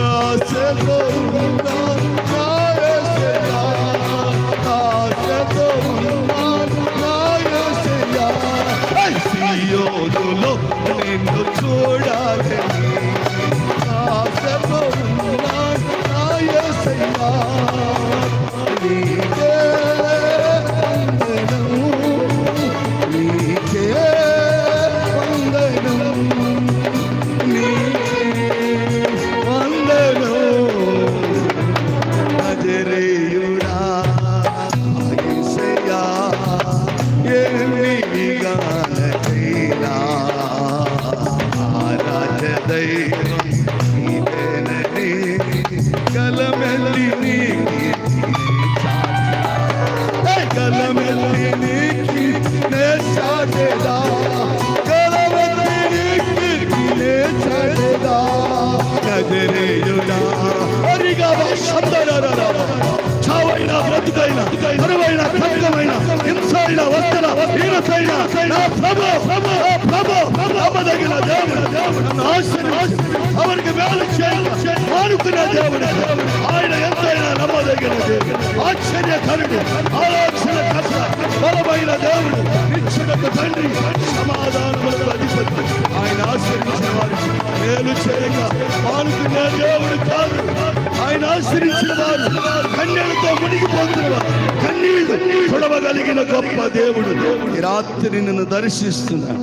ఆశతో ఉన్నాను నా యేసయ్యా, ఆశతో ఉన్నాను నా యేసయ్యా. సియోనులో నిన్ను చూడాలని ఆశతో ఉన్నాను నా యేసయ్యా. నీకే వందనం, నీకే వందనం, నీకే వందనం. నజరేయుడా నా యేసయ్యా, ఎన్ని యుగాలకైనా ఆరాధ్య దైవం నీవేనని గలమెత్తి నీ కీర్తిని చాటినా. గలమెత్తి నీ కీర్తిని చాటెదా, గలమెత్తి నీ కీర్తిని చాటెదా. నజరేయుడా చావైన బ్రతుకైన కరువైన ఖడ్గమైన హింసైన వస్తన హీనసైన నా ప్రభు నమ్మదగిన దేవుడు నన్ను ఆశీర్వదించి అవరికి మేలు మానుకున్న దేవుడు ఆయన ఎంతైనా నమ్మదగిన దేవుడు ఆశ్చర్యకరుడు ఆలోచనకర్త బలమైన దేవుడు నిత్యుడకు తండ్రి సమాధానములకు అధిపతి ఆయన ఆశ్రయించిన వారు మేలు చేయక మానుకున్న దేవుడు కాదు ఆయన ఆశ్రయించిన వారు కన్యలతో మునిగిపోతున్న వారు కన్నీళ్లు చూడవగలిగిన గొప్ప దేవుడు ఈ రాత్రి నిన్ను దర్శిస్తున్నాడు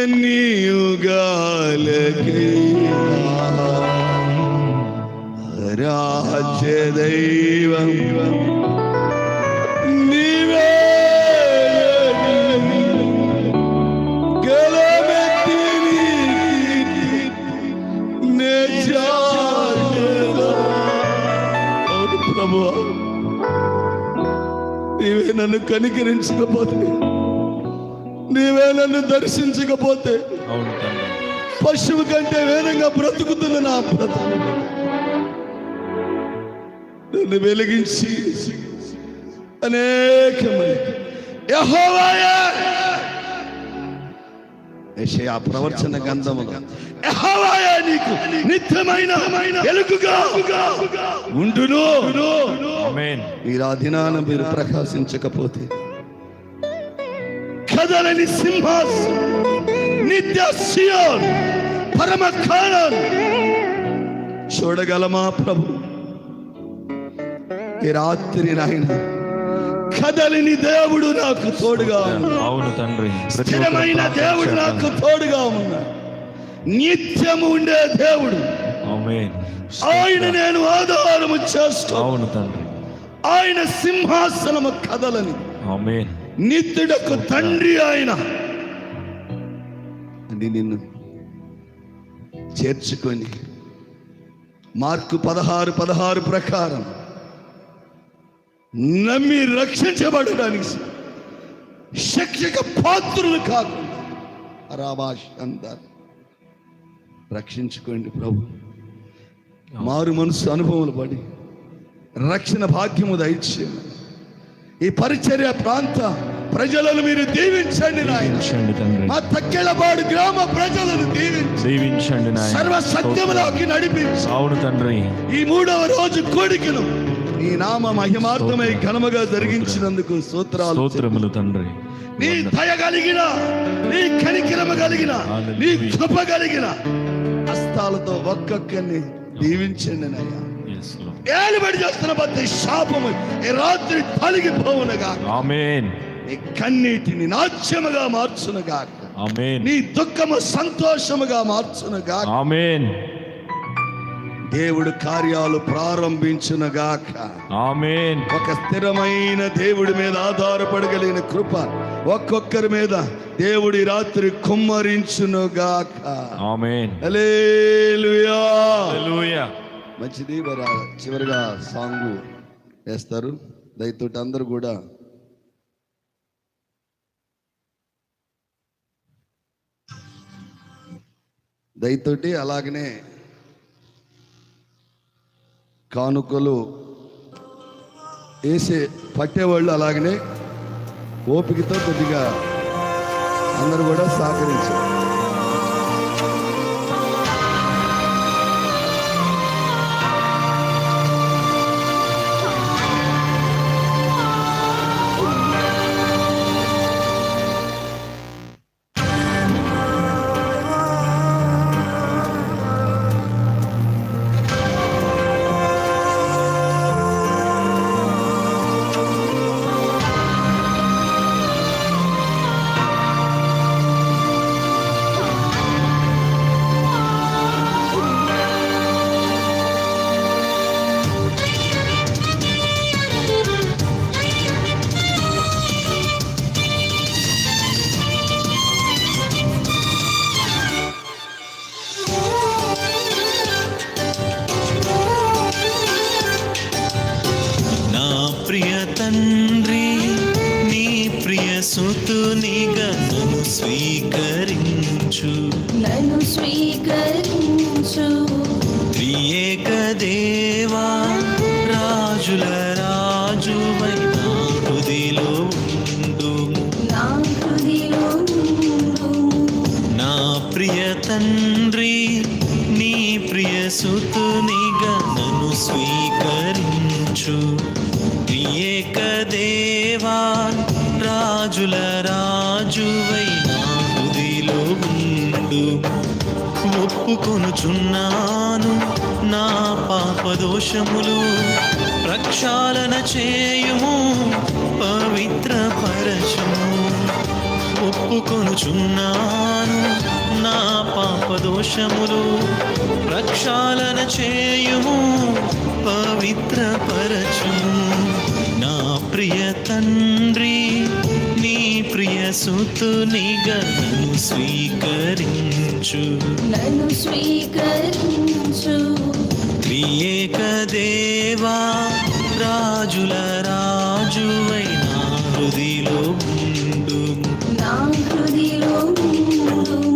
ఎన్ని యుగాలకి రాజ్య దైవం నీవే గలమెత్తి ప్రభువా నీవే నన్ను కనికరించకపోతే నీవే నన్ను దర్శించకపోతే పశువు కంటే వేరంగా బ్రతుకుతున్న నా బ్రతుకు నన్ను వెలిగించి అనేకమంది యెహోవాయే యెషయా ప్రవచన గ్రంథములో యెహోవాయే నీకు నిత్యమైన వెలుగుగా ఉండును. ఆమేన్. మీరు ఆ దినాన మీరు ప్రకాశించకపోతే కదలని సింహాసనం నిత్య సియోన్ పరమ కానాన్ చూడగలమా ప్రభు? ఈ రాత్రి నాయన కదలిని దేవుడు నాకు తోడుగా అవును తండ్రి, స్థిరమైన దేవుడు నాకు తోడుగా ఉన్నాడు, నిత్యము ఉండే దేవుడు. ఆయన నేను ఆధారము చేస్తాను. అవును తండ్రి, ఆయన సింహాసనము కదలని నిత్యుడకు తండ్రి ఆయన అని నిన్ను చేర్చుకొని మార్కు 16:16 ప్రకారం నమ్మి రక్షించబడడానికి శిక్షక పాత్రులు కాకుండా రాబాష్ అందరు రక్షించుకోండి ప్రభు. మారు మనసు అనుభవములు పడి రక్షణ భాగ్యము దయచేయండి. ఈ పరిచర్య ప్రాంత ప్రజలను మీరు దీవించండి నాయన. మా తక్కెళ్ళపాడు గ్రామ ప్రజలను దీవించండి, సర్వ సత్యములోకి నడిపించండి. అవును తండ్రి, ఈ 3వ రోజు కోడికను నీ నామ మహిమార్థమై ఘనముగా జరిగించినందుకు స్తోత్రములు తండ్రి. నీ దయ కలిగిన, నీ కనికరము కలిగిన, నీ కృప కలిగిన హస్తాలతో ఒక్కొక్కరిని దీవించండి నాయన. ఏలుబడి చేస్తున్న ప్రతి శాపము ఈ రాత్రి తొలగిపోవునుగా. ఆమేన్. నీ కన్నీటిని నాట్యముగా మార్చునుగా. ఆమేన్. నీ దుఃఖము సంతోషముగా మార్చునుగా. ఆమేన్. దేవుడు కార్యాలు ప్రారంభించునుగాక. ఆమేన్. ఒక స్థిరమైన దేవుడి మీద ఆధారపడగలిగిన కృప ఒక్కొక్కరి మీద దేవుడి రాత్రి కుమ్మరించునుగాక. ఆమేన్. హల్లెలూయా. హల్లెలూయా. మంచిది. చివరిగా సాంగ్ వేస్తారు. దయతోటి అందరూ కూడా దయతోటి అలాగనే కానుకలు వేసే పట్టేవాళ్ళు అలాగనే ఓపికతో కొద్దిగా అందరూ కూడా సహకరించారు. నన్ను స్వీకరించు. త్రియేక దేవా రాజుల రాజువై నా హృదిలో ఉండుము. నా హృదిలో ఉండుము. నా ప్రియ తండ్రి నీ ప్రియ సుతునిగా నన్ను స్వీకరించు. త్రియేక దేవా రాజుల రాజువై నా హృదిలో ఉండుము. ఒప్పుకొనుచున్నాను నా పాపదోషములు, ప్రక్షాళన చేయుము, పవిత్ర పరచము. ఒప్పుకొనుచున్నాను నా పాపదోషములు, ప్రక్షాళన చేయుము, పవిత్ర పరచము. నా ప్రియ తండ్రి నీ ప్రియ సుతునిగా నన్ను స్వీకరించు. నన్ను స్వీకరించు. త్రియేక దేవా రాజుల రాజువై నా హృదిలో ఉండుము. నా హృదిలో ఉండుము.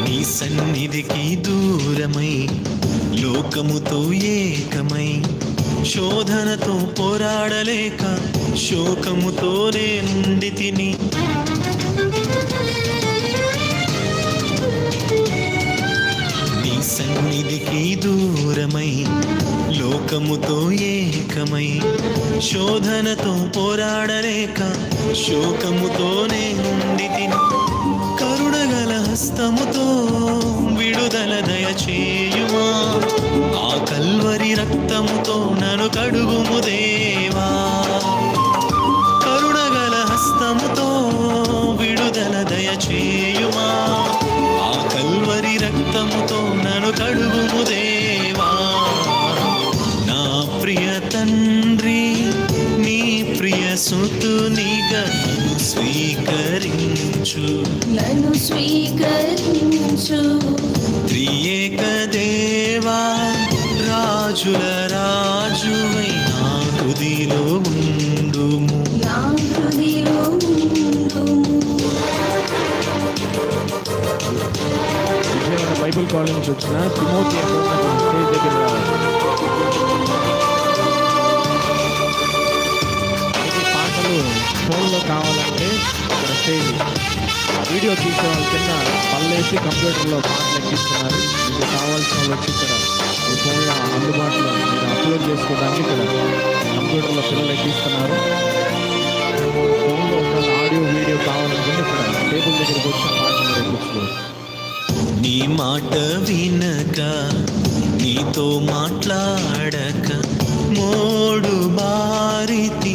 నీ సన్నిధికి దూరమై లోకముతో ఏకమై శోధనతో పోరాడలేక శోకముతో నుండి తిని నీ సన్నిధికి దూరమై లోకముతో ఏకమై శోధనతో పోరాడలేక శోకముతోనే నుండి తిని కరుణగల హస్తముతో విడుదల దయచేయుమా. ఆ కల్వరి రక్తముతో నన్ను కడుగుము దేవా. కరుణగల హస్తముతో విడుదల దయచేయుమా. ఆ కల్వరి రక్తముతో నన్ను కడుగుము దేవా. నా ప్రియ తండ్రి నీ ప్రియ సుతునిగా నన్ను స్వీకరించు. నన్ను స్వీకరించు. త్రియేక దేవా రాజుల రాజువై నా హృదిలో ఉండుము. నా హృదిలో ఉండుము. విజయవాడ బైబిల్ కాలేజ్ నుంచి వచ్చిన తిమోతి స్టేజ్ దగ్గర రావాలి. ఇది పాటలు ఫోన్లో కావాలంటే ఇక్కడ స్టేజ్ వీడియో తీసే వాళ్ళ కింద పళ్ళేసి కంప్యూటర్లో పాటలు ఎక్కిస్తున్నారు. మీకు కావాల్సిన వాళ్ళు వచ్చి ఇక్కడ మీ ఫోన్లో అందుబాటులో మీరు అప్లోడ్ చేసుకోవడానికి ఇక్కడ కంప్యూటర్లో పిల్లలు ఎక్కిస్తున్నారు. ఫోన్లో ఉన్న ఆడియో వీడియో కావాలనుకుంటే ఇక్కడ టేబుల్ దగ్గరికి వచ్చి ఆ పాటలు ఎక్కించుకోవచ్చు. నీ మాట వినక నీతో మాట్లాడక మోడు బారితి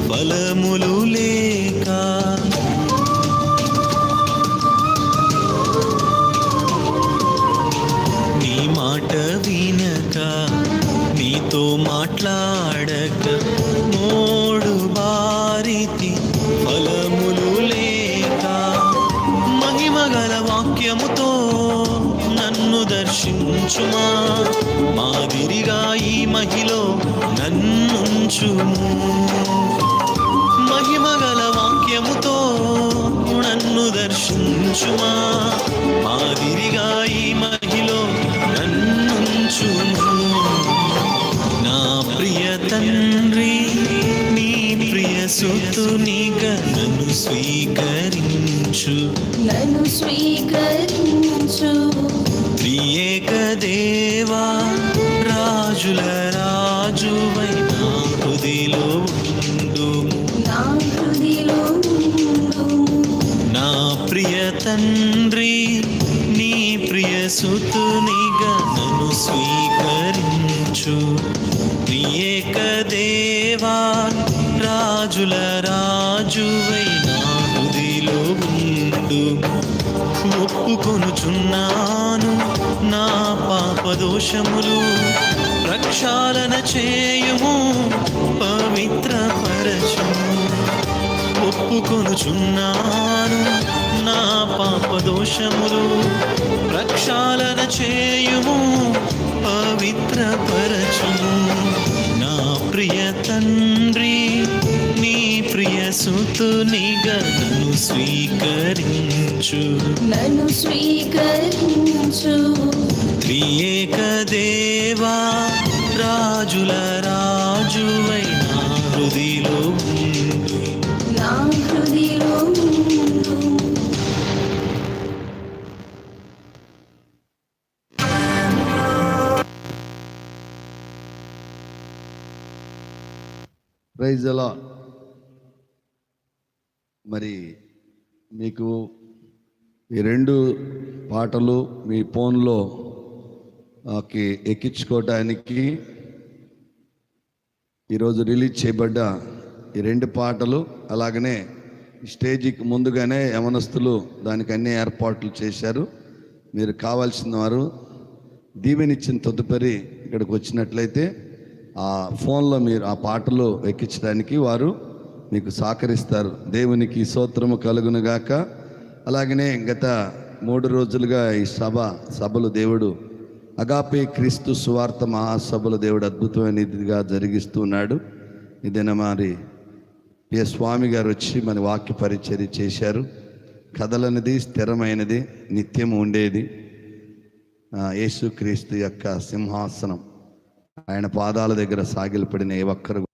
ఫలములు లేక నీ మాట వినక నీతో మాట్లాడక మోడు బారితి ఫలములు లేక మహిమగల వాక్యముతో నన్ను దర్శించుమా. మాదిరిగా ఈ మహిలో నన్నుంచుము. మహిమగల వాక్యముతో నన్ను దర్శించుమా. మాదిరిగా ఈ మహిలో నన్నుంచుము. నా ప్రియ తండ్రి నీ ప్రియ సుతునిగా నన్ను స్వీకరించు. నన్ను స్వీకరించు. త్రియేక దేవా రాజుల రాజువై నా హృదిలో ఉండుము. నా హృదిలో ఉండుము. నా ప్రియ తండ్రి నీ ప్రియ సుతునిగా నన్ను స్వీకరించు. త్రియేక దేవా రాజుల రాజువై నా హృదిలో ఉండు. ఒప్పుకొనుచున్నాను నా పాపదోషములు, ప్రక్షాళన చేయుము, పవిత్రపరచుము. ఒప్పుకొనుచున్నాను నా పాపదోషములు, ప్రక్షాళన చేయుము, పవిత్రపరచుము. నా ప్రియ తండ్రి, నీ ప్రియ సుతునిగా నన్ను స్వీకరించు. నన్ను స్వీకరించు. త్రియేక దేవా, రాజుల రాజువై నా హృదిలో ఉండు. నా హృదిలో ఉండు. Praise the Lord. మరి మీకు ఈ 2 పాటలు మీ ఫోన్లో ఎక్కించుకోవడానికి ఈరోజు రిలీజ్ చేయబడ్డ ఈ 2 పాటలు, అలాగనే స్టేజీకి ముందుగానే యవనస్తులు దానికి అన్ని ఏర్పాట్లు చేశారు. మీరు కావాల్సిన వారు దీవెనిచ్చిన తదుపరి ఇక్కడికి వచ్చినట్లయితే ఆ ఫోన్లో మీరు ఆ పాటలు ఎక్కించడానికి వారు మీకు సహకరిస్తారు. దేవునికి స్తోత్రము కలుగునుగాక. అలాగనే గత 3 రోజులుగా ఈ సభలు దేవుడు అగాపే క్రీస్తు సువార్త మహాసభలు దేవుడు అద్భుతమైనదిగా జరిగిస్తున్నాడు. ఇదేనా మరి పిఎస్ స్వామి గారు వచ్చి మన వాక్య పరిచర్య చేశారు. కథలనేది స్థిరమైనది, నిత్యం ఉండేది. యేసుక్రీస్తు యొక్క సింహాసనం, ఆయన పాదాల దగ్గర సాగిలపడిన ఏ ఒక్కరు